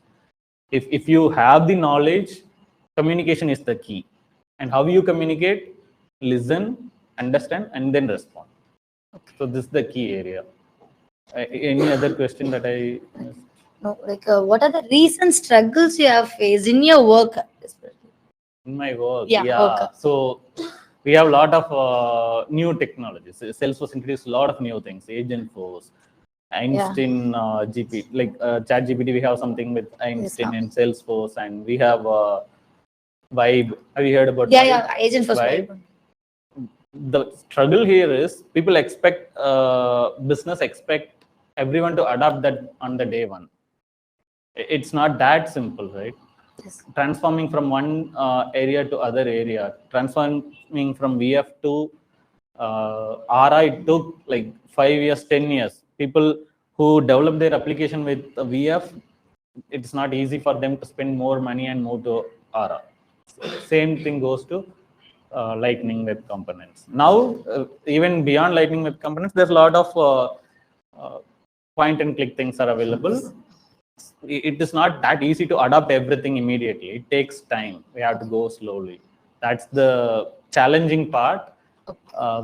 If you have the knowledge, communication is the key. And how you communicate, listen, understand, and then respond. So this is the key area. Any other question that I missed? No, what are the recent struggles you have faced in your work? In my work, Yeah, work. So we have a lot of new technologies. Salesforce introduced a lot of new things. Agentforce, Einstein, GP, Chat GPT. We have something with Einstein and Salesforce, and we have Vibe. Have you heard about? Yeah, Agentforce Vibe. The struggle here is people expect business expect everyone to adapt that on the day one. It's not that simple, right? Yes. Transforming from one area to other area, transforming from VF to RI took like 5 years, 10 years. People who develop their application with VF, it's not easy for them to spend more money and move to RI. Same thing goes to Lightning Web Components. Now, even beyond Lightning Web Components, there's a lot of point and click things are available. It is not that easy to adopt everything immediately. It takes time. We have to go slowly. That's the challenging part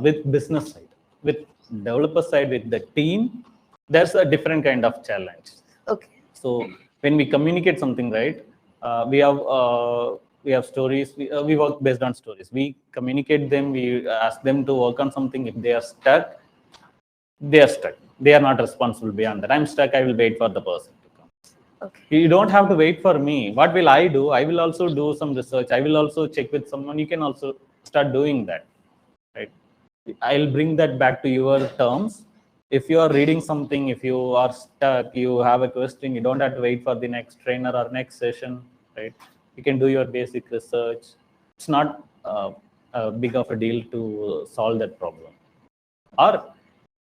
with business side. With developer side, with the team, there's a different kind of challenge. Okay. So when we communicate something, right, we have stories. We work based on stories. We communicate them. We ask them to work on something. If they are stuck, they are stuck. They are not responsible beyond that. I'm stuck. I will wait for the person to come. Okay. You don't have to wait for me. What will I do? I will also do some research. I will also check with someone. You can also start doing that, right? I'll bring that back to your terms. If you are reading something, if you are stuck, you have a question, you don't have to wait for the next trainer or next session, right? You can do your basic research. It's not a big of a deal to solve that problem. Or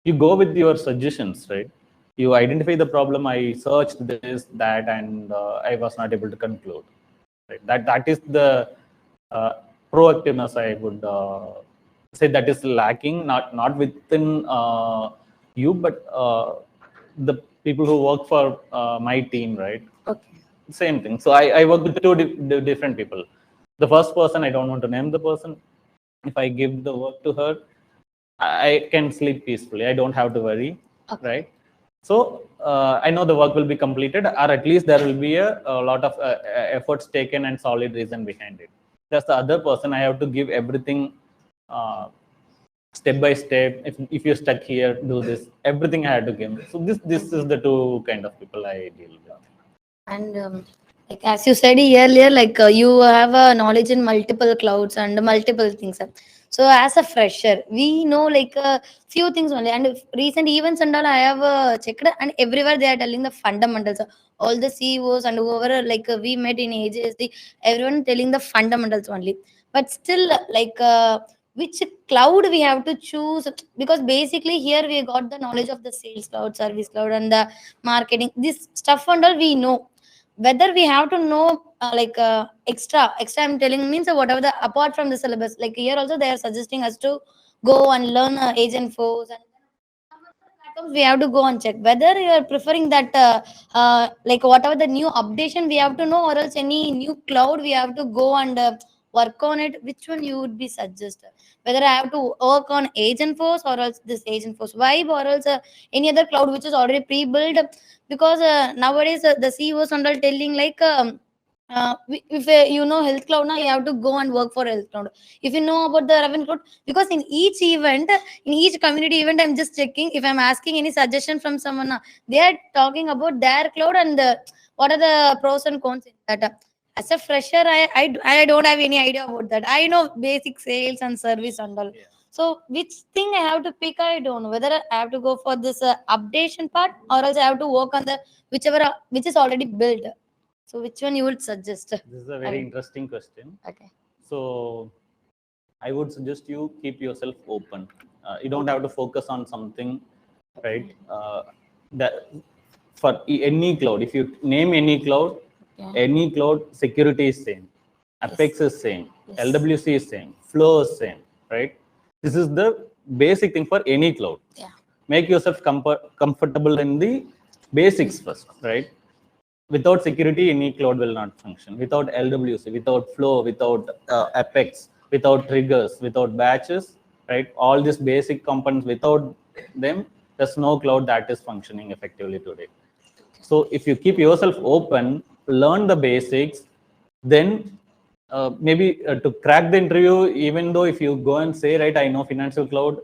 you go with your suggestions, right? You identify the problem. I searched this, that, and I was not able to conclude. Right? That is the proactiveness I would say that is lacking, not within you, but the people who work for my team, right? Okay. Same thing. So I work with two different people. The first person, I don't want to name the person. If I give the work to her, I can sleep peacefully. I don't have to worry, right? So I know the work will be completed, or at least there will be a lot of efforts taken and solid reason behind it. That's the other person. I have to give everything step by step. If you're stuck here, do this. Everything I had to give. So this is the two kind of people I deal with. And like as you said earlier, like you have a knowledge in multiple clouds and multiple things. So as a fresher, we know like a few things only. And recent events and all, I have checked, and everywhere they are telling the fundamentals. All the CEOs and whoever like we met in AJSD, everyone telling the fundamentals only. But still, like which cloud we have to choose, because basically here we got the knowledge of the sales cloud, service cloud, and the marketing. This stuff and all we know. Whether we have to know extra I'm telling means whatever the apart from the syllabus, like here also they are suggesting us to go and learn agent force, and platforms we have to go and check whether you are preferring that like whatever the new updation we have to know, or else any new cloud we have to go and work on it. Which one you would be suggest? Whether I have to work on agent force, or else this agent force vibe, or else any other cloud which is already pre-built? Because nowadays the CEOs and all telling like if you know health cloud now, you have to go and work for health cloud. If you know about the revenue cloud, because in each event, in each community event, I'm just checking if I'm asking any suggestion from someone, they are talking about their cloud and what are the pros and cons in that. As a fresher, I don't have any idea about that. I know basic sales and service and all. So which thing I have to pick, I don't know. Whether I have to go for this updation part, or else I have to work on the whichever which is already built. So which one you would suggest? This is a very interesting question. Okay. So I would suggest you keep yourself open. You don't have to focus on something, right? That for any cloud, if you name any cloud, any cloud, security is same, Apex is same, LWC is same, Flow is same, right? This is the basic thing for any cloud. Yeah. Make yourself comfortable in the basics first, right? Without security, any cloud will not function. Without LWC, without Flow, without Apex, without triggers, without batches, right? All these basic components, without them, there's no cloud that is functioning effectively today. So if you keep yourself open, learn the basics, then maybe to crack the interview, even though if you go and say, right, I know financial cloud,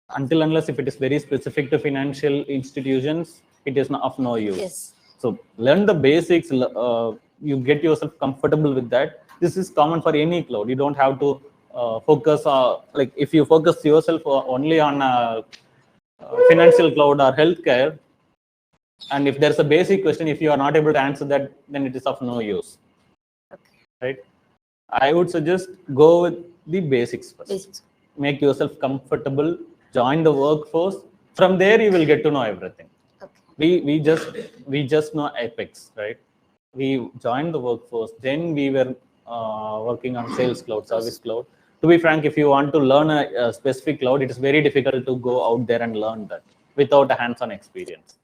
until unless if it is very specific to financial institutions, it is of no use. Yes. So learn the basics, you get yourself comfortable with that. This is common for any cloud. You don't have to focus like if you focus yourself only on financial cloud or healthcare, and if there's a basic question, if you are not able to answer that, then it is of no use. Okay. Right? I would suggest go with the basics first. Basics. Make yourself comfortable, join the workforce. From there, you will get to know everything. Okay. We just know Apex, right? We joined the workforce, then we were working on sales cloud, service cloud. To be frank, if you want to learn a specific cloud, it is very difficult to go out there and learn that without a hands-on experience.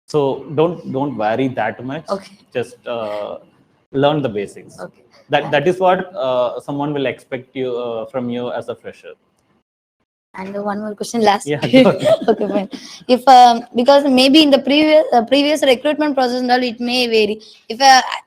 So don't worry that much. Okay. Just learn the basics. Okay. That is what someone will expect you from you as a fresher. And one more question last. Yeah, go ahead. Okay, fine. If because maybe in the previous recruitment process and all, it may vary. If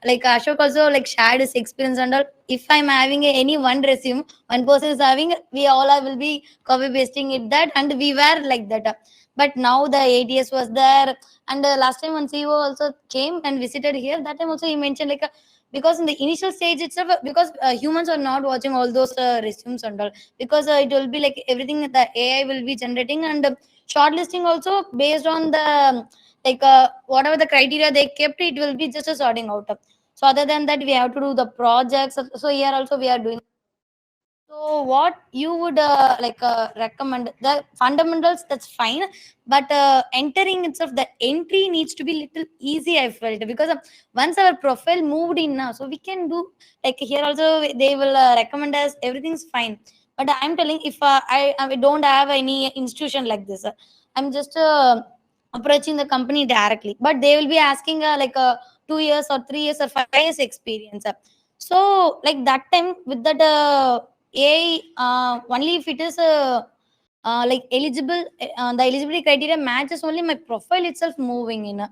like Ashok also like shared his experience and all, if I'm having any one resume, one person is having, we all will be copy pasting it that, and we were like that. But now the ATS was there, and last time when CEO also came and visited here, that time also he mentioned like because in the initial stage itself, because humans are not watching all those resumes and all, because it will be like everything the AI will be generating, and shortlisting also based on the like whatever the criteria they kept, it will be just a sorting out. So other than that, we have to do the projects. So here also we are doing. So what you would recommend? The fundamentals, that's fine, but entering itself, the entry needs to be little easy. I felt because once our profile moved in now, so we can do like here also they will recommend us. Everything's fine, but I'm telling if I don't have any institution like this, I'm just approaching the company directly, but they will be asking 2 years or 3 years or 5 years experience. So like that time with that. AI only if it is like eligible, the eligibility criteria matches only my profile itself moving in.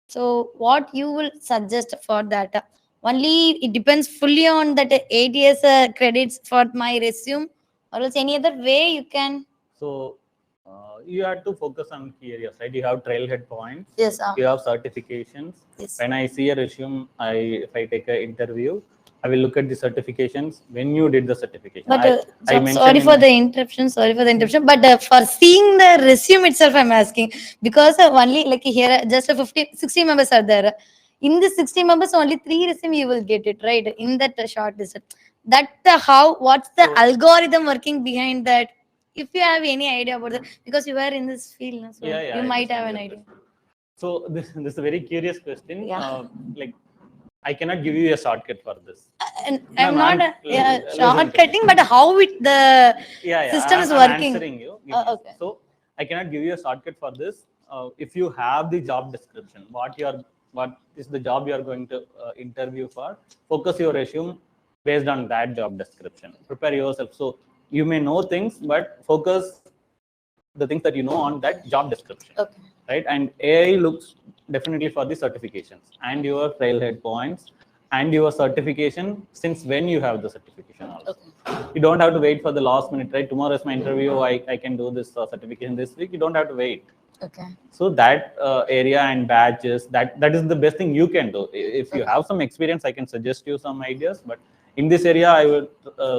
So what you will suggest for that? Only it depends fully on that ATS credits for my resume, or else any other way you can. So you have to focus on key areas, right? You have trailhead points. Yes. You have certifications. Yes. When I see a resume, if I take an interview, I will look at the certifications when you did the certification. But I mentioned sorry for the interruption. Sorry for the interruption. But for seeing the resume itself, I'm asking because only like here, just 60 members are there. In the 60 members, only 3 resume you will get it right in that short list. That how? What's the algorithm working behind that? If you have any idea about that, because you are in this field, no? So yeah, you might have an idea. So this is a very curious question. Yeah. Like I cannot give you a shortcut for this. And No, I'm no, not listen to shortcutting, me. but how the system is I'm working. answering you. Okay. So I cannot give you a shortcut for this. If you have the job description, what is the job you are going to interview for, focus your resume based on that job description. Prepare yourself. So you may know things, but focus the things that you know on that job description. Okay. Right? And AI looks definitely for the certifications and your trailhead points and your certification since when you have the certification also. Okay. You don't have to wait for the last minute, right? Tomorrow is my interview. I can do this certification this week. You don't have to wait. Okay. So that area and badges, that is the best thing you can do. If you have some experience, I can suggest you some ideas. But in this area, I would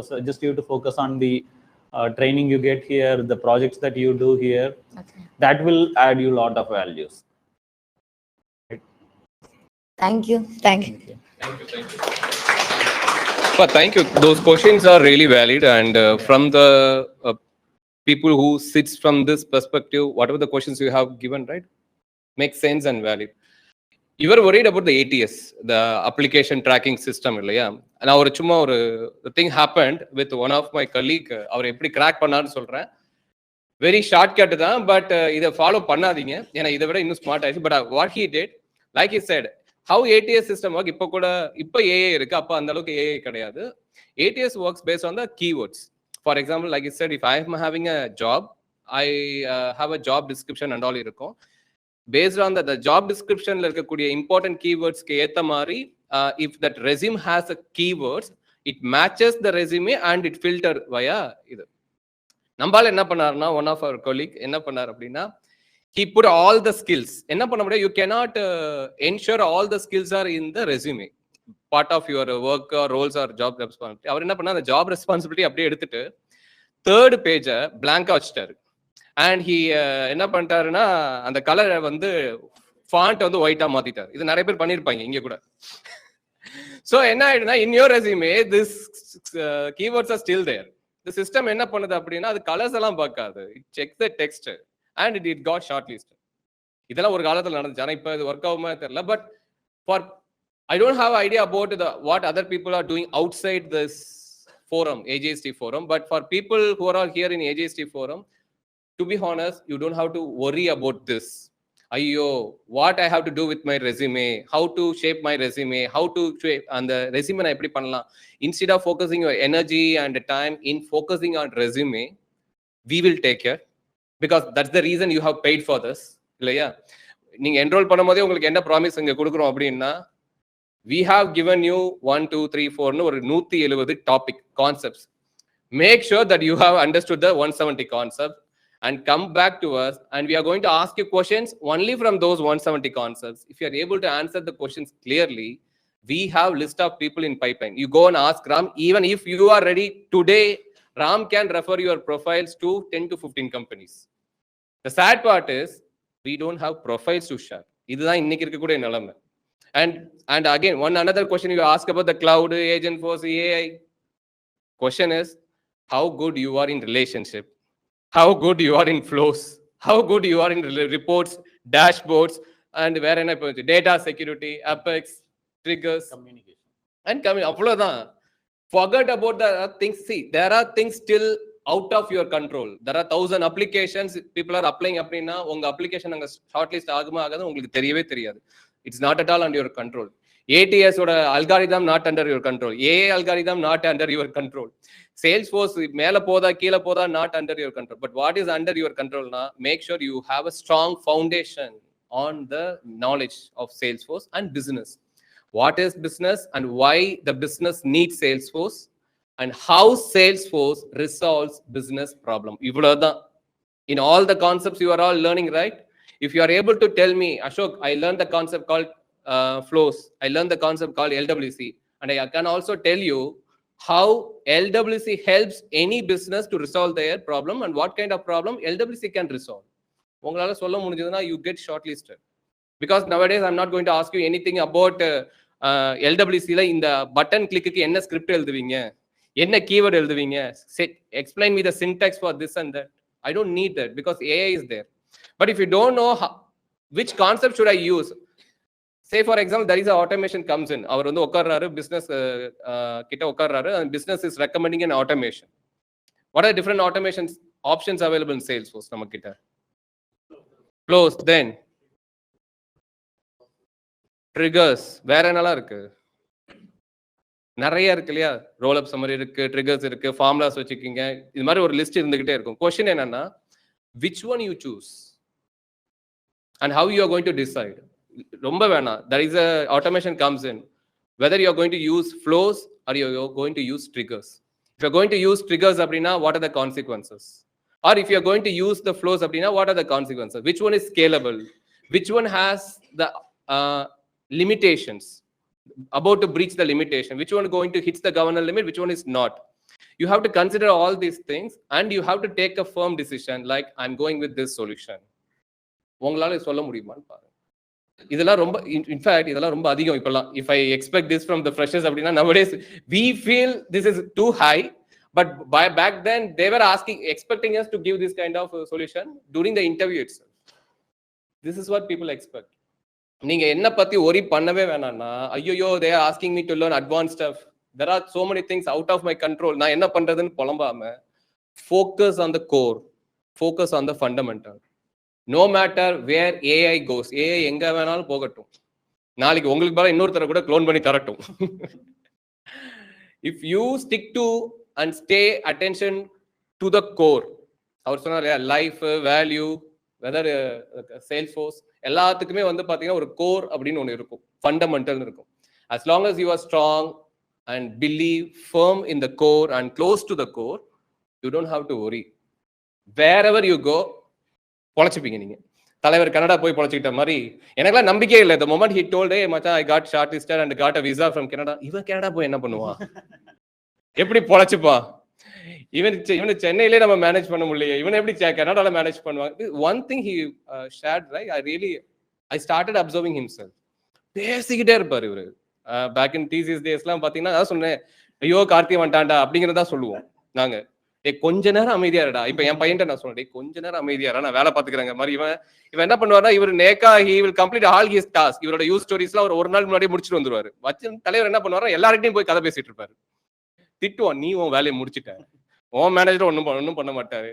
suggest you to focus on the training you get here, the projects that you do here. Okay. That will add you a lot of values. Right? Thank you. Thank you. But thank you. Those questions are really valid, and from the people who sits from this perspective, whatever the questions you have given, right, makes sense and valid. You were worried about the ATS, the application tracking system, yeah. And the thing happened with one of my colleague. Our எப்படி crack பண்ணான்னு சொல்றேன். Very shortcut தான், but இதை follow பண்ணாதீங்க. ஏன்னா இதை விட இன்னும் smart ஆயிடுச்சு. But what he did, like he said, how ATS system work, இப்போ AI இருக்கு, அப்போ அந்த அளவுக்கு AI கிடையாது. ATS works based on the keywords. For example, like you said, if I am having a job, I have a job description and all இருக்கும். Based on the job description இருக்கக்கூடிய important keywords க்கு ஏத்த மாதிரி, if that resume has a keywords, it matches the resume and it filter via இது. நம்மால என்ன பண்ணாருன்னா, one of our colleague என்ன பண்ணார் அப்படின்னா, he put all the skills. என்ன பண்ண முடியும், you cannot ensure all the skills are in the resume, part of your work or roles or job responsibility. அவர் என்ன பண்ணா, அந்த job responsibility அப்படியே எடுத்துட்டு third page blank வச்சிட்டாரு. And he என்ன பண்ணிட்டாருன்னா, அந்த கலரை வந்து ஃபாண்ட் வந்து ஒயிட்டா மாத்திட்டாரு. இது நிறைய பேர் பண்ணிருப்பாங்க இங்க கூட. So என்ன ஆயிடுனா, in your resume this keywords are still there. The system என்ன பண்ணுது அப்படின்னா, அது கலர்ஸ் எல்லாம் பார்க்காது. It checks the text and it got shortlisted. இதெல்லாம் ஒரு காலத்துல நடந்துச்சு. ஆனா இப்ப இது ஒர்க் ஆகுமா தெரியல. But for I don't have idea about what other people are doing outside this forum, AJST forum. But for people who are all here in AJST forum, to be honest, you don't have to worry about this. Ayyo, what I have to do with my resume, how to shape my resume, how to shape and the resume na eppadi pannalam. Instead of focusing your energy and time in focusing on resume, we will take care, because that's the reason you have paid for this. இல்லையா? நீங்க enrol பண்ணும்போதே உங்களுக்கு என்ன promise இங்க கொடுக்குறோம் அப்படின்னா, we have given you 1 2 3 4 னு ஒரு 170 topic concepts. Make sure that you have understood the 170 concepts and come back to us, and we are going to ask you questions only from those 170 concepts. If you are able to answer the questions clearly, we have list of people in pipeline. You go and ask Ram. Even if you are ready today, Ram can refer your profiles to 10 to 15 companies. The sad part is we don't have profiles to share. இதுதான் இன்னைக்கு இருக்கக்கூடிய நிலைமை. And again, another question you ask about the cloud, Agentforce, AI. Question is, how good you are in relationship, how good you are in flows, how good you are in reports, dashboards, and where என்ன போச்சு, data security, apex, triggers, communication and அவ்வளவுதான். Forget about the things. See, there are things still out of your control. There are 1000 applications people are applying அப்படின்னா உங்க application அங்க shortlist ஆகுமா ஆகாது உங்களுக்கு தெரியவே தெரியாது. It's not at all under your control. ATS ஓட algorithm not under your control. AI algorithm not under your control. Salesforce மேல போதா கீழே போதா not under your control. But what is under your control na, make sure you have a strong foundation on the knowledge of Salesforce and business. What is business and why the business needs Salesforce, and how Salesforce resolves business problem. இவ்வளவுதான். In all the concepts you are all learning, right? If you are able to tell me, Ashok, I learned the concept called flows, I learned the concept called LWC, and I can also tell you how LWC helps any business to resolve their problem and what kind of problem LWC can resolve. உங்களால சொல்ல முடிஞ்சதுன்னா you get shortlisted. Because nowadays I'm not going to ask you anything about LWC ல இந்த button கிளிக்கு என்ன script எழுதுவீங்க, என்ன keyword எழுதுவீங்க, explain me the syntax for this and that. I don't need that because AI is there. But if you don't know which concept should I use, say for example there is a automation comes in, அவர் வந்து உட்கார்றாரு business கிட்ட உட்கார்றாரு, and business is recommending an automation. What are the different automation options available in Salesforce நம்ம கிட்ட? Flows, then triggers, வேற என்னலாம் இருக்கு? நிறைய இருக்கு இல்லையா? ரோல் அப் சம்மரி இருக்கு, ட்ரிகர்ஸ் இருக்கு, ஃபார்முலாஸ் வச்சுக்கீங்க, இது மாதிரி ஒரு லிஸ்ட் இருந்துகிட்டே இருக்கும். கொஸ்டின் என்னன்னா, which one you choose and how you are going to decide. ரொம்ப வேணாம், there is a automation comes in, whether you are going to use flows or you are going to use triggers. If you are going to use triggers அப்படின்னா what are the consequences, or if you are going to use the flows அப்படின்னா what are the consequences, which one is scalable, which one has the limitations, about to breach the limitation, which one going to hit the governance limit, which one is not. You have to consider all these things and you have to take a firm decision like I'm going with this solution. உங்களால சொல்ல முடியுமான்னு பாருங்க. இதெல்லாம் ரொம்ப in fact இதெல்லாம் ரொம்ப அதிகம் இப்பெல்லாம். If I expect this from the freshers அப்படின்னா nowadays we feel this is too high, but back then they were expecting us to give this kind of solution during the interview itself. This is what people expect. நீங்க என்ன பத்தி worry பண்ணவே வேணாம்னா, ஐயோ they are asking me to learn advanced stuff, there are so many things out of my control, நான் என்ன பண்றதுன்னு புலம்பாம focus on the core, focus on the fundamental. No matter where AI goes, AI எங்க வேணாலும் போகட்டும், நாளைக்கு உங்களுக்கு பதிலா இன்னொருத்தரை கூட க்ளோன் பண்ணி தரட்டும். If you stick to and stay attention to the core, அவர் சொன்னார் லைஃப் வேல்யூ வெதர் Salesforce எல்லாத்துக்குமே வந்து பாத்தீங்கன்னா ஒரு கோர் அப்படின்னு ஒன்று இருக்கும், ஃபண்டமெண்டல் இருக்கும். As long as you are strong and believe firm in the core and close to the core, you don't have to worry. Wherever you go, பொழைச்சிப்பீங்க நீங்க. தலைவர் கனடா போய் பொழைச்சிக்கிட்ட மாதிரி எனக்குலாம் நம்பிக்கையே இல்லை. The moment he told, hey மச்சான், I got shortlisted and got a visa from Canada, இவன் Canada போய் என்ன பண்ணுவான், எப்படி பொழைச்சிப்பா, இவனு சென்னையிலே நம்ம மேனேஜ் பண்ண முடியல, இவன் எப்படி கனடால மேனேஜ் பண்ணுவாங்க. One thing he shared, right, I started observing himself. பேசிக்கிட்டே இருப்பாரு இவரு. பேக் இன் TCS டேஸ்லாம் பாத்தீங்கன்னா அதான் சொன்னேன், ஐயோ கார்த்தி வந்துட்டான்டா அப்படிங்கிறதா சொல்லுவோம் நாங்க. கொஞ்ச நேரம் அமைதியா இருடா. இப்ப என் பையன்ட்ட நான் சொன்னேன், கொஞ்ச நேரம் அமைதியாரா, நான் வேலை பாத்துக்கிறேங்க மாதிரி. இவன் என்ன பண்ணுவாருன்னா, இவர் நேக்கா he will complete all his task. இவரோட யூஸ் ஸ்டோரிஸ்லாம் ஒரு நாள் முன்னாடி முடிச்சுட்டு வந்துருவாரு. வச்சு தலைவர் என்ன பண்ணுவாரா, எல்லார்கிட்டையும் போய் கதை பேசிட்டு இருப்பாரு, திட்டுவான், நீ உன் வேலையை முடிச்சுட்ட, உன் மேனேஜர் ஒன்னும் பண்ண மாட்டாரு.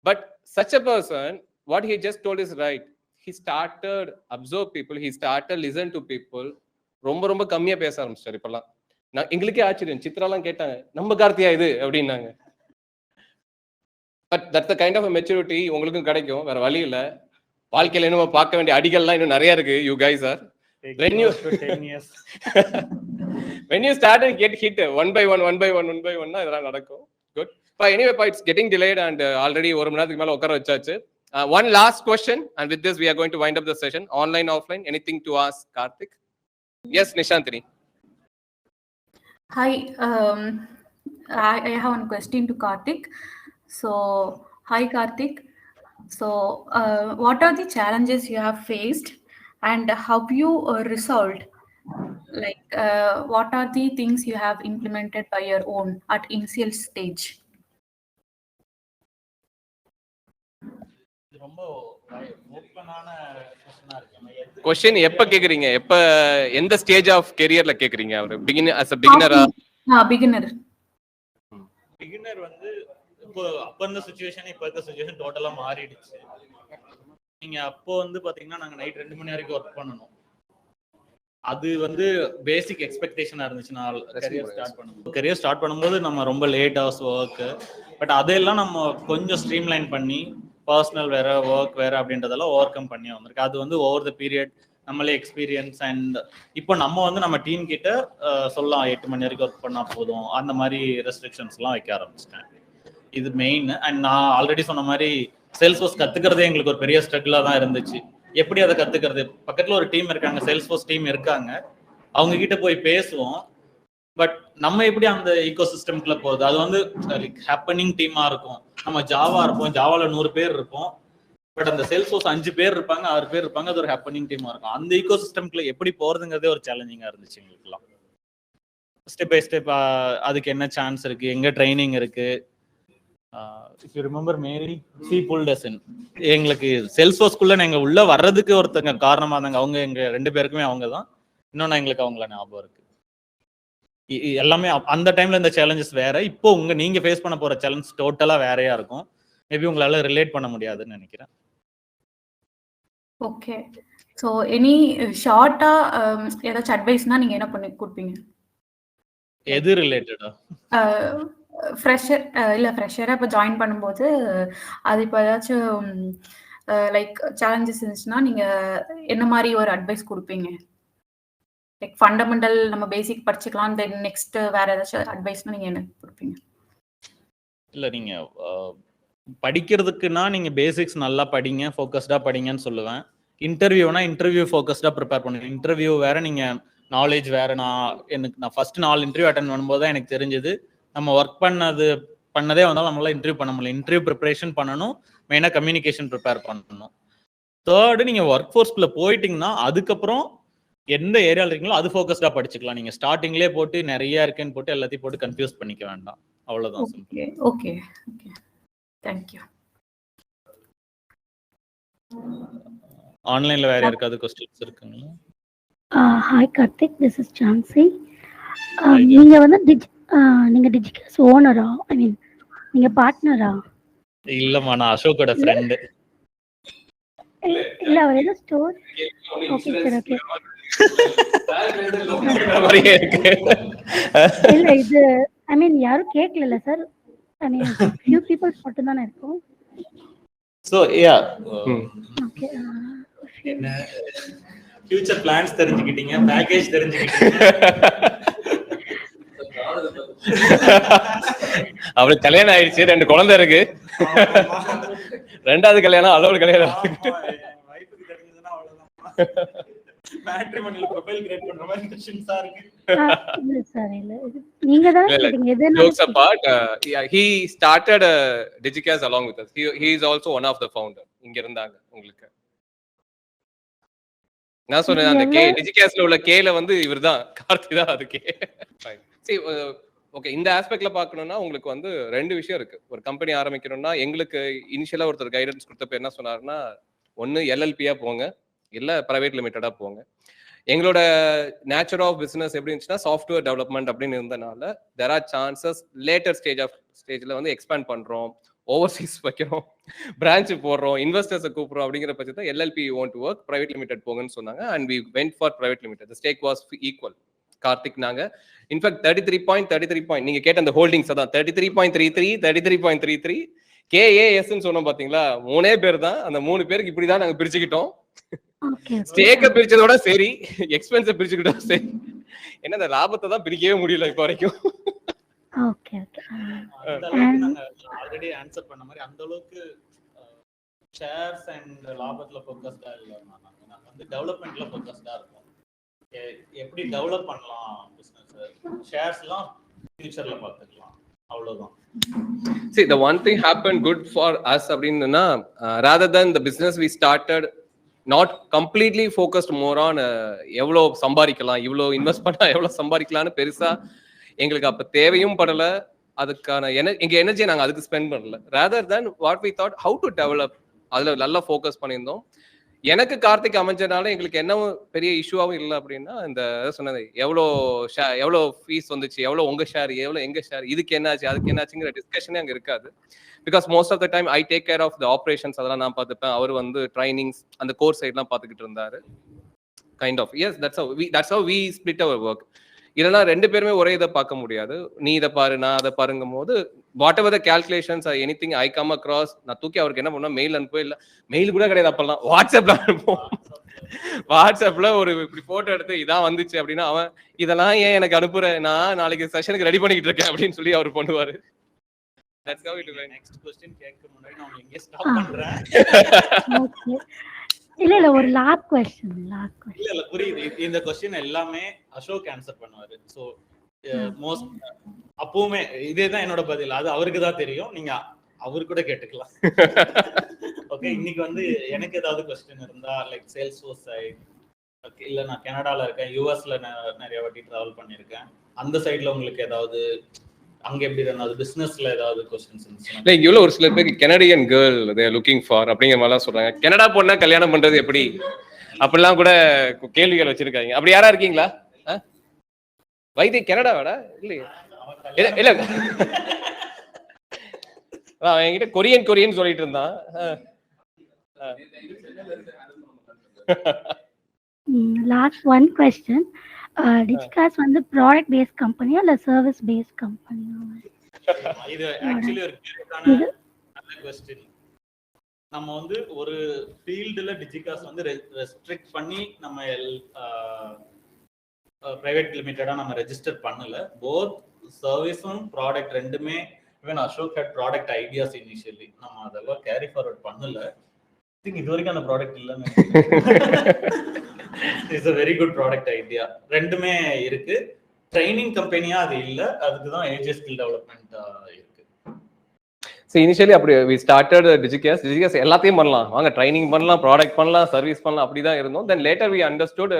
But such a person, what he just told is right. He started observe people, he started listen to people. ரொம்ப கம்மியா பேச ஆரம்பிச்சாரு இப்பெல்லாம். நான் எங்களுக்கே ஆச்சரியம், சித்ராலாம் கேட்டாங்க, நம்ம கார்த்தியா இது அப்படின்னாங்க. But that's the kind of maturity உங்களுக்கும் கிடைக்கும், வேற வழி இல்லை. வாழ்க்கையில இன்னும் பார்க்க வேண்டிய அடிகள்லாம் இன்னும் நிறைய இருக்கு. You guys are when you 10 years when you start and get hit one by one இதெல்லாம் நடக்கும். Good. But anyway, it's getting delayed and already 1 மணி நேரத்துக்கு மேல உட்கார வச்சாச்சு. One last question and with this we are going to wind up the session. Online, offline, anything to ask Karthik? Yes, Nishantini. Hi, I have one question to Karthik. So, hi Karthik. So, what are the challenges you have faced and how you resolved? Like, what are the things you have implemented by your own at initial stage? ரொம்ப ஓப்பனான क्वेश्चना இருக்கு. Question எப்ப கேக்குறீங்க? எப்ப எந்த stage of கரியர்ல கேக்குறீங்க? ஒரு beginner as a beginner-ஆ? Beginner வந்து இப்போ அப்ப இருந்த சிச்சுவேஷன் இப்ப இருக்க சிச்சுவேஷன் டோட்டலா மாறிடுச்சு. நீங்க அப்போ வந்து பாத்தீங்கன்னா நாங்க நைட் 2 மணி வரைக்கும் ஒர்க் பண்ணணும். அது வந்து பேசிக் எக்ஸ்பெக்டேஷனா இருந்துச்சு. நான் கரியர் ஸ்டார்ட் பண்ணும்போது நம்ம ரொம்ப லேட் ஹவர்ஸ் ஒர்க், பட் அதெல்லாம் நம்ம கொஞ்சம் ஸ்ட்ரீம்லைன் பண்ணி பர்சனல் வேற ஒர்க் வேற அப்படின்றதெல்லாம் ஓவர் கம் பண்ணி வந்திருக்கு. அது வந்து ஓவர் த பீரியட் நம்மளே எக்ஸ்பீரியன்ஸ் அண்ட் இப்போ நம்ம வந்து நம்ம டீம் கிட்ட சொல்லலாம் 8 மணி வரைக்கும் ஒர்க் பண்ணா போதும், அந்த மாதிரி ரெஸ்ட்ரிக்ஷன்ஸ்லாம் வைக்க ஆரம்பிச்சிட்டேன். இது மெயின். அண்ட் நான் ஆல்ரெடி சொன்ன மாதிரி சேல்ஸ்ஃபோர்ஸ் கத்துக்கிறதே எங்களுக்கு ஒரு பெரிய ஸ்ட்ரகிளா தான் இருந்துச்சு. எப்படி அதை கத்துக்கிறது? பக்கத்துல ஒரு டீம் இருக்காங்க, சேல்ஸ்ஃபோர்ஸ் டீம் இருக்காங்க, அவங்க கிட்ட போய் பேசுவோம். பட் நம்ம எப்படி அந்த ஈகோ சிஸ்டம்குள்ள போகுது? அது வந்து ஹேப்பனிங் டீமா இருக்கும். நம்ம ஜாவா இருப்போம், ஜாவால 100 பேர் இருப்போம், பட் அந்த சேல்ஸ்ஃபோர்ஸ் 5 பேர் இருப்பாங்க, 6 பேர் இருப்பாங்க. அது ஒரு ஹேப்பனிங் டீமா இருக்கும். அந்த ஈகோ சிஸ்டம்குள்ள எப்படி போறதுங்கிறதே ஒரு சேலஞ்சிங்கா இருந்துச்சு எங்களுக்குலாம். ஸ்டெப் பை ஸ்டெப் அதுக்கு என்ன சான்ஸ் இருக்கு, எங்க ட்ரைனிங் இருக்கு. If you remember Mary, she pulled us in. எங்களுக்கு சேல்ஸ்ஃபோர்ஸ்க்குள்ள நாங்க உள்ள வர்றதுக்கு ஒருத்தங்க காரணமா இருந்தாங்க. அவங்க எங்க 2 பேருக்குமே அவங்க தான். இன்னொன்னு எங்களுக்கு அவங்கள ஞாபகம் இருக்கு. எல்லாமே அந்த டைம்ல இந்த சேலஞ்சஸ் வேற. இப்போ நீங்க ஃபேஸ் பண்ண போற சேலஞ்ச் டோட்டலா வேறையா இருக்கும். மேபி உங்களால ரிலேட் பண்ண முடியாதுன்னு நினைக்கிறேன். ஓகே. ஸோ எனி ஷார்ட்டா ஏதாச்சும் அட்வைஸ்னா நீங்க என்ன பண்ணி கொடுப்பீங்க? எது ரிலேட்டடா? ஃப்ரெஷரா இப்போ ஜாயின் பண்ணும்போது அது இப்போ ஏதாச்சும் லைக் சேலஞ்சஸ் இருந்துச்சுன்னா நீங்க என்ன மாதிரி ஒரு அட்வைஸ் கொடுப்பீங்க? லைக் ஃபண்டமெண்டல் நம்ம பேசிக் படிச்சுக்கலாம், தென் நெக்ஸ்ட் வேற ஏதாச்சும் அட்வைஸ்னா நீங்க என்ன கொடுப்பீங்க? இல்ல நீங்க படிக்கிறதுக்குன்னா நீங்க பேசிக்ஸ் நல்லா படிங்க, ஃபோக்கஸ்டா படிங்கன்னு சொல்லுவேன். இன்டர்வியூனா இன்டர்வியூ ஃபோக்கஸ்டா ப்ரிப்பேர் பண்ணுங்க. இன்டர்வியூ வேற, நீங்க நாலேஜ் வேற. நான் ஃபர்ஸ்ட் 4 இன்டர்வியூ அட்டென்ட் பண்ணும்போது தான் எனக்கு தெரிஞ்சது நம்ம ஒர்க் பண்ணதே வந்தாலும் நம்மளால இன்டர்வியூ பண்ண முடியல. இன்டர்வியூ ப்ரிப்பரேஷன் பண்ணணும், மெயினாக கம்யூனிகேஷன் ப்ரிப்பேர் பண்ணணும். தேர்டு, நீங்க ஒர்க் ஃபோர்ஸ்குள்ள போயிட்டீங்கன்னா அதுக்கப்புறம் எந்த ஏரியாவில் இருக்கீங்களோ அது ஃபோக்கஸ்டா படிச்சுக்கலாம். நீங்க ஸ்டார்டிங்லேயே போட்டு நிறைய இருக்குன்னு போட்டு எல்லாத்தையும் போட்டு கன்ஃபியூஸ் பண்ணிக்க வேண்டாம். அவ்வளவுதான். Okay okay okay, thank you. ஆன்லைன்ல வேற யாருக்காவது क्वेश्चंस இருக்குங்களா? ஹாய் கார்த்திக், திஸ் இஸ் சான்சி. நீங்க வந்து நீங்க டிஜிகல்ஸ் ஓனரா? ஐ மீன் நீங்க பார்ட்னரா? இல்லம்மா, நான் அசோக்கோட ஃப்ரெண்ட். இல்ல அவர் ஏதோ ஸ்டோர். Okay sir, okay. இல்ல இது ஐ மீன் யாரும் கேட்கல சார். ஐ மீன் few people மட்டும் தான இருக்கும். So yeah, okay. என்ன ஃபியூச்சர் பிளான்ஸ் தெரிஞ்சுக்கிட்டீங்க, பேக்கேஜ் தெரிஞ்சுக்கிட்டீங்க. அவளுக்கு கல்யாணம் ஆயிடுச்சு, 2 குழந்தை இருக்கு. 2வது கல்யாணம், அளவு கல்யாணம். வைஃப்க்கு தெரிஞ்சதுன்னா அவ்வளவுதான். மேட்ரிமோனியல் ப்ரொஃபைல் கிரியேட் பண்ற மாதிரி क्वेश्चंसா இருக்கு. இல்ல சார், இல்ல நீங்க தான் கேட்டீங்க. எதனால jokes apart, he started digicast along with us. He is also one of the founder. இங்க இருந்தாங்க உங்களுக்கு. நான் சொன்னேன் அந்த கே டிஜிகாஸ்ட்ல உள்ள கேல வந்து இவர்தான், கார்த்தி தான் அதுக்கே. சரி, ஓகே. இந்த ஆஸ்பெக்ட்ல பார்க்கணும்னா உங்களுக்கு வந்து 2 விஷயம் இருக்கு. ஒரு கம்பெனி ஆரம்பிக்கணும்னா எங்களுக்கு இனிஷியலா ஒருத்தர் கைடன்ஸ் கொடுத்தப்ப என்ன சொன்னாருன்னா, ஒன்னு எல்எல்பியா போங்க, இல்ல பிரைவேட் லிமிட்டடா போங்க. எங்களோட நேச்சர் ஆஃப் பிசினஸ் எப்படி இருந்துச்சுன்னா சாஃப்ட்வேர் டெவலப்மெண்ட் அப்படின்னு இருந்தனால there are chances லேட்டர் ஸ்டேஜ்ல வந்து எக்ஸ்பேண்ட் பண்றோம், ஓவர்சீஸ் வைக்கிறோம், பிரான்ச் போடுறோம், இன்வெஸ்டர்ஸை கூப்பிடுறோம் அப்படிங்கிற பட்சத்தில் LLP want to work, private limited போங்கன்னு சொன்னாங்க. And we went for private limited. The stake was equal. Karthik நாங்க இன்ஃபேக்ட் 33.33 நீங்க கேட்ட அந்த ஹோல்டிங்ஸ் தான் 33.33 33.33 KASன்னு சொன்னோம் பாத்தீங்களா, 3 பேர் தான். அந்த 3 பேருக்கு இப்படிதான் நாங்க பிரிச்சுக்கிட்டோம். ஓகே ஸ்டேக்க பிரிச்சதோட சரி, எக்ஸ்பென்ஸ பிரிச்சுக்கிட்டோம் சரி. என்ன இந்த லாபத்தை தான் பிரிக்கவே முடியல இப்போ வரைக்கும். Okay okay. அந்த அளவுக்கு நாங்க ஆல்ரெடி ஆன்சர் பண்ண மாதிரி அந்த அளவுக்கு ஷேர்ஸ் அண்ட் லாபத்துல ஃபோக்கஸ்டா இல்ல. நாங்க வந்து டெவலப்மெண்ட்ல ஃபோக்கஸ்டா இருக்கோம். எப்படி டெவலப் பண்ணலாம் பிசினஸ், ஷேர்ஸ்லாம் ஃபியூச்சர்ல பார்த்துக்கலாம், அவ்வளவுதான். See, the one thing happened good for us அப்படின்னா, rather than the business we started not completely focused more on எவ்வளோ சம்பாதிக்கலாம், இவ்வளோ இன்வெஸ்ட் பண்ணா எவ்வளோ சம்பாதிக்கலாம்னு பெருசா எங்களுக்கு அப்ப தேவையும் படல. அதுக்கான எங்க எனர்ஜியை நாங்கள் அதுக்கு ஸ்பெண்ட் பண்ணல. rather than what we thought how to develop, அதுல நல்லா ஃபோக்கஸ் பண்ணியிருந்தோம். எனக்கு கார்த்திக் அமைஞ்சனால எங்களுக்கு என்ன பெரிய இஷ்யூவாகவும் இல்லை அப்படின்னா, இந்த சொன்னது எவ்வளோ ஃபீஸ் வந்துச்சு, எவ்வளோ உங்க ஷேர், எவ்வளோ எங்க ஷேர், இதுக்கு என்னாச்சு அதுக்கு என்னாச்சுங்கிற டிஸ்கஷனே அங்கே இருக்காது. Because most of the time I take care of the operations, அதெல்லாம் நான் பார்த்துப்பேன். அவர் வந்து ட்ரைனிங்ஸ் அந்த கோர்ஸ் சைட்லாம் பார்த்துக்கிட்டு இருந்தாரு. Kind of yes that's how we split our work. இல்லைன்னா 2 பேருமே ஒரே இதை பார்க்க முடியாது. நீ இதை பாரு நான் அதை பாருங்கும் போது what ever the calculations any thing I come across, நான் தூக்கி அவருக்கு என்ன பண்ணா மெயில் அனுப்பவே இல்லை. மெயில் கூட கிடையாது அப்பெல்லாம், வாட்ஸ்அப்ல அனுப்புவோம். வாட்ஸ்அப்ல ஒரு இப்படி போட்டோ எடுத்து இதான் வந்துச்சு அப்படின்னா, அவன் இதெல்லாம் ஏன் எனக்கு அனுப்புற, நான் நாளைக்கு செஷனுக்கு ரெடி பண்ணிக்கிட்டு இருக்கேன் அப்படின்னு சொல்லி அவர் பண்ணுவாரு. நெக்ஸ்ட் क्वेश्चन கேட்க முன்னாடி நான் எங்க ஸ்டாப் பண்றேன். ஓகே. இல்ல ஒரு லாஸ்ட் क्वेश्चन. இல்ல புரியுது. இந்த क्वेश्चन எல்லாமே அசோக் ஆன்சர் பண்ணுவாரு. சோ மோஸ்ட் அப்பவுமே இதேதான் என்னோட பதில். அது அவருக்கு தான் தெரியும், நீங்க அவரு கூட கேட்டுக்கலாம். ஓகே, இன்னைக்கு வந்து எனக்கு ஏதாவது क्वेश्चन இருந்தா லைக் சேல்ஸ்ஃபோர்ஸ் சைடு, இல்ல நான் கனடால இருக்கேன், யுஎஸ்ல நிறைய வாட்டி டிராவல் பண்ணிருக்கேன், அந்த சைடுல உங்களுக்கு ஏதாவது அங்க எப்படி இருந்தாலும் பிசினஸ்ல ஏதாவது क्वेश्चंस இருந்துச்சுன்னா. லைக் இவ்வளவு ஒரு சில பேருக்கு Canadian girl they are looking for அப்படிங்கிற மாதிரிலாம் சொல்றாங்க. கனடா பொண்ணா கல்யாணம் பண்றது எப்படி அப்படிலாம் கூட கேள்விகள் வச்சிருக்காங்க. அப்படி யாரா இருக்கீங்களா? வைத்திய கனடாவாடா? இல்லையா? இல்ல என்கிட்ட கொரியன் சொல்லிட்டு இருந்தான். Last one question. டிஜிகாஸ் வந்து ப்ராடக்ட் பேஸ்ட் கம்பெனியா இல்ல சர்வீஸ் பேஸ்ட் கம்பெனியா? இது ஆக்சுவலி ஒரு நல்ல क्वेश्चन. நம்ம வந்து ஒரு ஃபீல்ட்ல டிஜிகாஸ் வந்து ரெஸ்ட்ரிக்ட் பண்ணி நம்ம பிரைவேட் லிமிட்டடா நம்ம ரெஜிஸ்டர் பண்ணல. போத் சர்வீஸும் ப்ராடக்ட் ரெண்டுமே. Even Ashok had product ideas initially, நம்ம அதெல்லாம் கேரி ஃபார்வர்ட் பண்ணல. ஐ திங்க் இது வரைக்கும் அந்த ப்ராடக்ட் இல்லைன்னு. It's a very good product idea. ரெண்டுமே இருக்கு. ட்ரைனிங் கம்பெனியா அது இல்ல, அதுக்கு தான் ஏஜே ஸ்கில் டெவலப்மெண்ட் இருக்கு. ஸோ இனிஷியலி அப்படி வி ஸ்டார்டட் டிஜிகாஸ் எல்லாத்தையும் பண்ணலாம், வாங்க ட்ரைனிங் பண்ணலாம், ப்ராடக்ட் பண்ணலாம், சர்வீஸ் பண்ணலாம், அப்படி தான் இருந்தோம். Then later we understood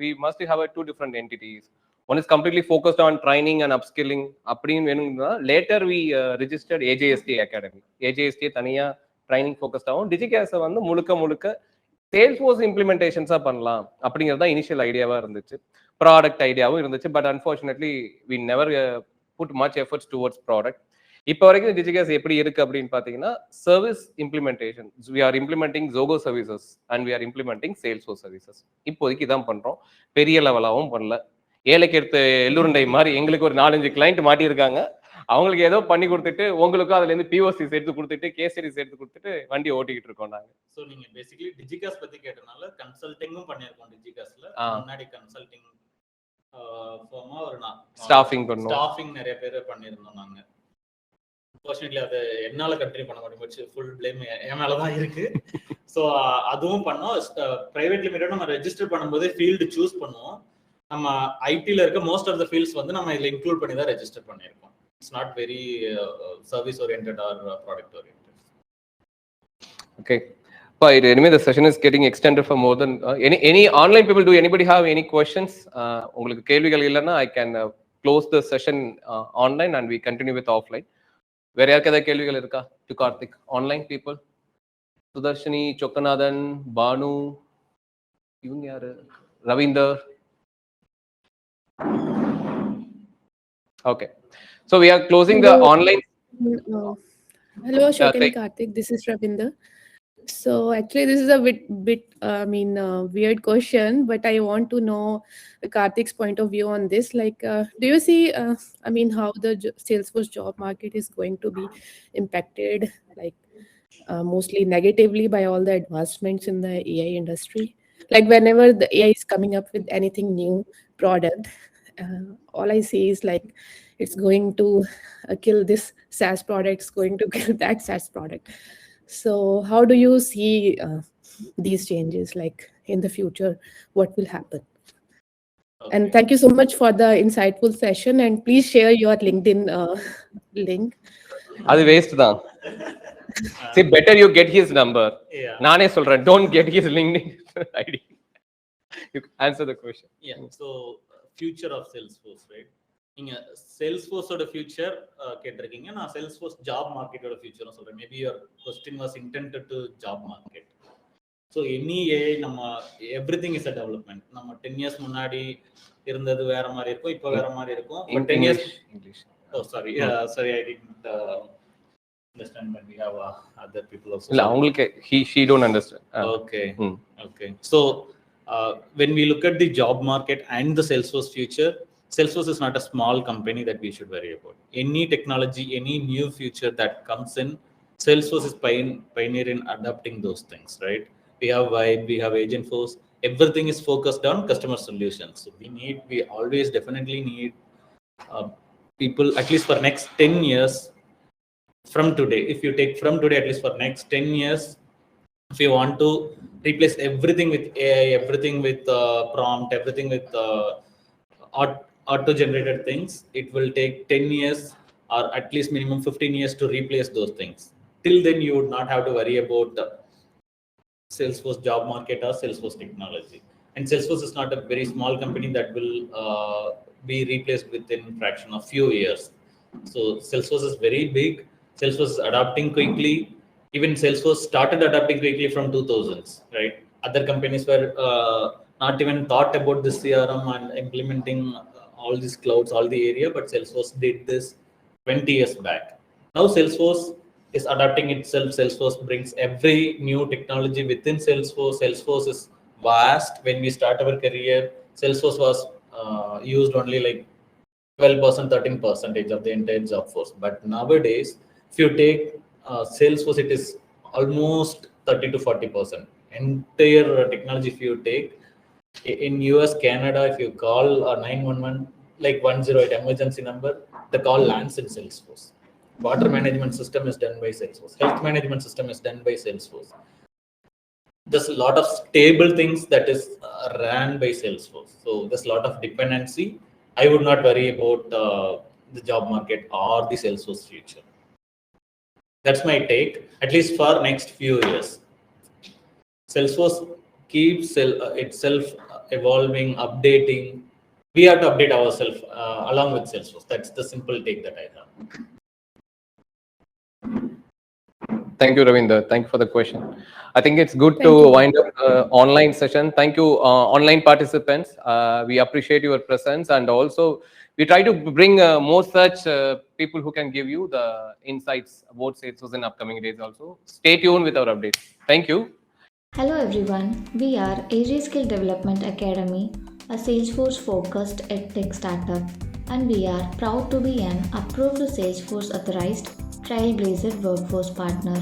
we must have 2 different entities. One is completely focused on training and upskilling அப்படின்னு வேணும்னா லேட்டர் வி ரிஜிஸ்டர்ட் ஏஜேஎஸ்டி அகாடமி. ஏஜேஎஸ்டி தனியா ட்ரைனிங் ஃபோக்கஸ்ட் ஆகும். டிஜிகாஸை வந்து முழுக்க சேல்ஸ்ஃபோர்ஸ் இம்ப்ளிமெண்டேஷன்ஸா பண்ணலாம் அப்படிங்கிறது தான் இனிஷியல் ஐடியாவா இருந்துச்சு. ப்ராடக்ட் ஐடியாவும் இருந்துச்சு. But unfortunately we never put much efforts towards product. இப்போ வரைக்கும் டிஜிகாஸ் எப்படி இருக்கு அப்படின்னு பாத்தீங்கன்னா, service implementation. We are implementing Zoho services and we are implementing Salesforce services. இப்போதைக்கு இதான் பண்றோம். பெரிய லெவலாகவும் பண்ணல. ஏழைக்கு எடுத்த எள்ளுருண்டை மாதிரி எங்களுக்கு ஒரு 4-5 கிளைண்ட் மாட்டியிருக்காங்க. அவங்களுக்கு ஏதோ பண்ணி கொடுத்துட்டு, உங்களுக்கும் அதுல இருந்து பிஓசிஸ் எடுத்து கொடுத்துட்டு, கேசரிஸ் எடுத்து கொடுத்துட்டு வண்டி ஓட்டிக்கிட்டு இருக்கோம் நாங்க. சோ நீங்க பேசிக்கலி டிஜிகாஸ் பத்தி கேட்டனால கன்சல்டிங்கும் பண்ணிருக்கோம். டிஜிகாஸ்ல முன்னாடி கன்சல்டிங் ஃபார்மா ஒரு ஸ்டாஃபிங் நிறைய பேர் பண்ணிருந்தோம் நாங்க. அன்ஃபார்ச்சுனேட்லி அது என்னால கண்டினியூ பண்ண முடியுச்சு. ஃபுல் ப்ளேம் என் மேலதான் இருக்கு. சோ அதுவும் பண்ணோம். பிரைவேட் லிமிட்டட் நம்ம ரெஜிஸ்டர் பண்ணும்போது ஃபீல்டு சூஸ் பண்ணுவோம். நம்ம ஐடில இருக்க மோஸ்ட் ஆஃப் த ஃபீல்ட்ஸ் வந்து நம்ம இதுல இன்க்ளூட் பண்ணி தான் ரெஜிஸ்டர் பண்ணிருக்கோம். It's not very service oriented or product oriented. Okay. But anyway, the session is getting extended for more than any online people. Do anybody have any questions? உங்களுக்கு கேள்விகள் இல்லைன்னா I can close the session online and we continue with offline. வேற யாருக்கு ஏதாவது கேள்விகள் இருக்கா? To Karthik, online people. Sudharshini, Chokkanathan, Banu, இவங்க யாரு? Ravinder. Okay. So we are closing the online. Hello Ashok and Karthik, this is Ravinder. So actually, this is a bit weird question, but I want to know Karthik's point of view on this. Like, do you see, how the Salesforce job market is going to be impacted, like, mostly negatively by all the advancements in the AI industry? Like, whenever the AI is coming up with anything new product, all I see is like it's going to kill this SaaS product, it's going to kill that SaaS product. So, how do you see these changes, like in the future? What will happen? And Okay. thank you so much for the insightful session. And please share your LinkedIn link. அது waste தான். See, better you get his number. Yeah. நானே சொல்றேன், don't get his LinkedIn ID. You answer the question. Yeah. So future of Salesforce, right? நீங்க Salesforce-ஓட future கேட்டிருக்கீங்க. நான் Salesforce job market-ஓட future சொல்றேன். Maybe your question was intended to job market. So any AI நம்ம everything is a development. நம்ம 10 years முன்னாடி இருந்தது வேற மாதிரி இருக்கும், இப்போ வேற மாதிரி இருக்கும். But 10 years English. Oh, sorry. Sorry, I didn't understand that we have other people also. இல்ல அவங்களுக்கு she don't understand. Okay. Okay. So when we look at the job market and the Salesforce future, Salesforce is not a small company that we should worry about. Any technology, any new feature that comes in, Salesforce is pioneer in adapting those things, right? We have Vibe, we have Agentforce. Everything is focused on customer solutions. So we always definitely need people, at least for next 10 years from today. If you take from today, at least for next 10 years, if you want to replace everything with AI, everything with prompt, everything with auto-generated things, it will take 10 years or at least minimum 15 years to replace those things. Till then, you would not have to worry about Salesforce job market or Salesforce technology. And Salesforce is not a very small company that will be replaced within a fraction of few years. So Salesforce is very big. Salesforce is adapting quickly. Even Salesforce started adapting quickly from 2000s, right? Other companies were not even thought about this CRM and implementing all these clouds, all the area, but Salesforce did this 20 years back. Now Salesforce is adapting itself. Salesforce brings every new technology within Salesforce. Salesforce is vast. When we start our career, Salesforce was used only like 12%, 13% of the entire job force. But nowadays, if you take Salesforce, it is almost 30 to 40%. Entire technology, if you take in US, Canada, if you call 911, like 108 emergency number, the call lands in Salesforce. Water management system is done by Salesforce. Health management system is done by Salesforce. There's a lot of stable things that is ran by Salesforce. So there's a lot of dependency. I would not worry about the job market or the Salesforce future. That's my take, at least for next few years. Salesforce keeps itself evolving, updating. We have to update ourselves along with Salesforce. That's the simple take that I have. Thank you, Ravinder. Thank you for the question. I think it's good to wind up online session. Thank you, online participants. We appreciate your presence, and also we try to bring more such people who can give you the insights about Salesforce in upcoming days also. Stay tuned with our updates. Thank you. Hello everyone, we are AJ Skill Development Academy, a Salesforce-focused edtech startup, and we are proud to be an approved Salesforce authorized Trailblazer workforce partner.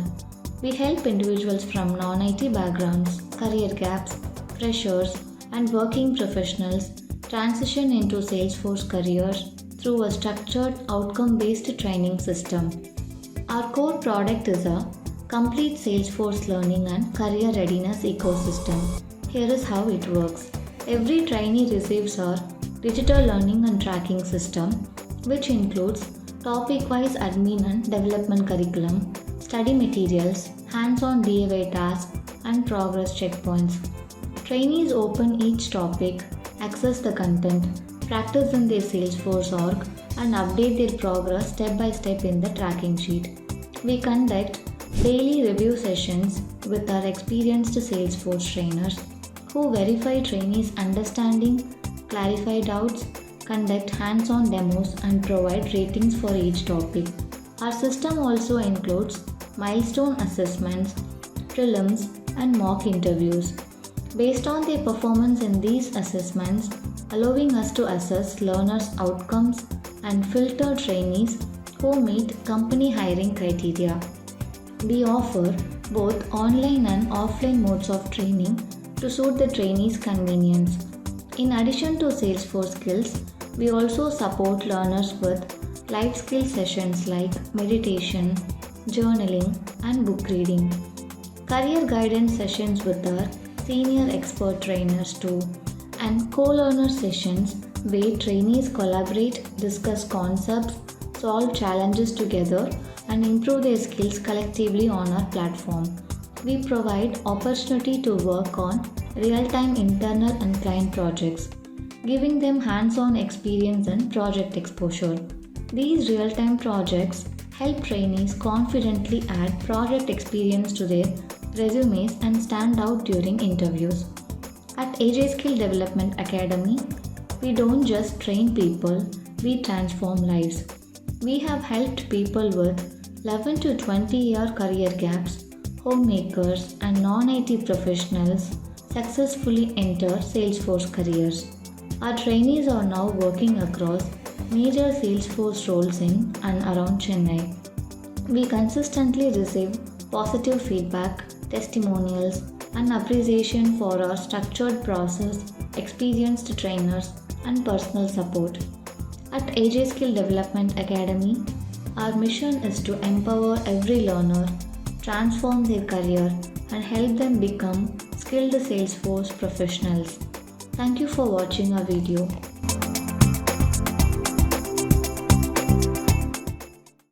We help individuals from non-IT backgrounds, career gaps, freshers, and working professionals transition into Salesforce careers through a structured outcome-based training system. Our core product is a complete Salesforce learning and career readiness ecosystem. Here is how it works. Every trainee receives our digital learning and tracking system, which includes topic-wise admin and development curriculum, study materials, hands-on DIY tasks, and progress checkpoints. Trainees open each topic, access the content, practice in their Salesforce org, and update their progress step by step in the tracking sheet. We conduct daily review sessions with our experienced Salesforce trainers who verify trainees' understanding, clarify doubts, conduct hands-on demos, and provide ratings for each topic. Our system also includes milestone assessments, prelims, and mock interviews. Based on their performance in these assessments, allowing us to assess learners' outcomes and filter trainees who meet company hiring criteria. We offer both online and offline modes of training to suit the trainees' convenience. In addition to Salesforce skills, we also support learners with life skill sessions like meditation, journaling, and book reading. Career guidance sessions with our senior expert trainers too, and co-learner sessions where trainees collaborate, discuss concepts, solve challenges together, and improve their skills collectively on our platform. We provide opportunity to work on real-time internal and client projects, giving them hands-on experience and project exposure. These real-time projects help trainees confidently add project experience to their resumes and stand out during interviews. At AJ Skill Development Academy, we don't just train people, we transform lives. We have helped people with 11 to 20-year career gaps, homemakers, and non-IT professionals successfully enter Salesforce careers. Our trainees are now working across major Salesforce roles in and around Chennai. We consistently receive positive feedback, testimonials, and appreciation for our structured process, experienced trainers, and personal support. At AJ Skill Development Academy, our mission is to empower every learner, transform their career, and help them become skilled Salesforce professionals. Thank you for watching our video.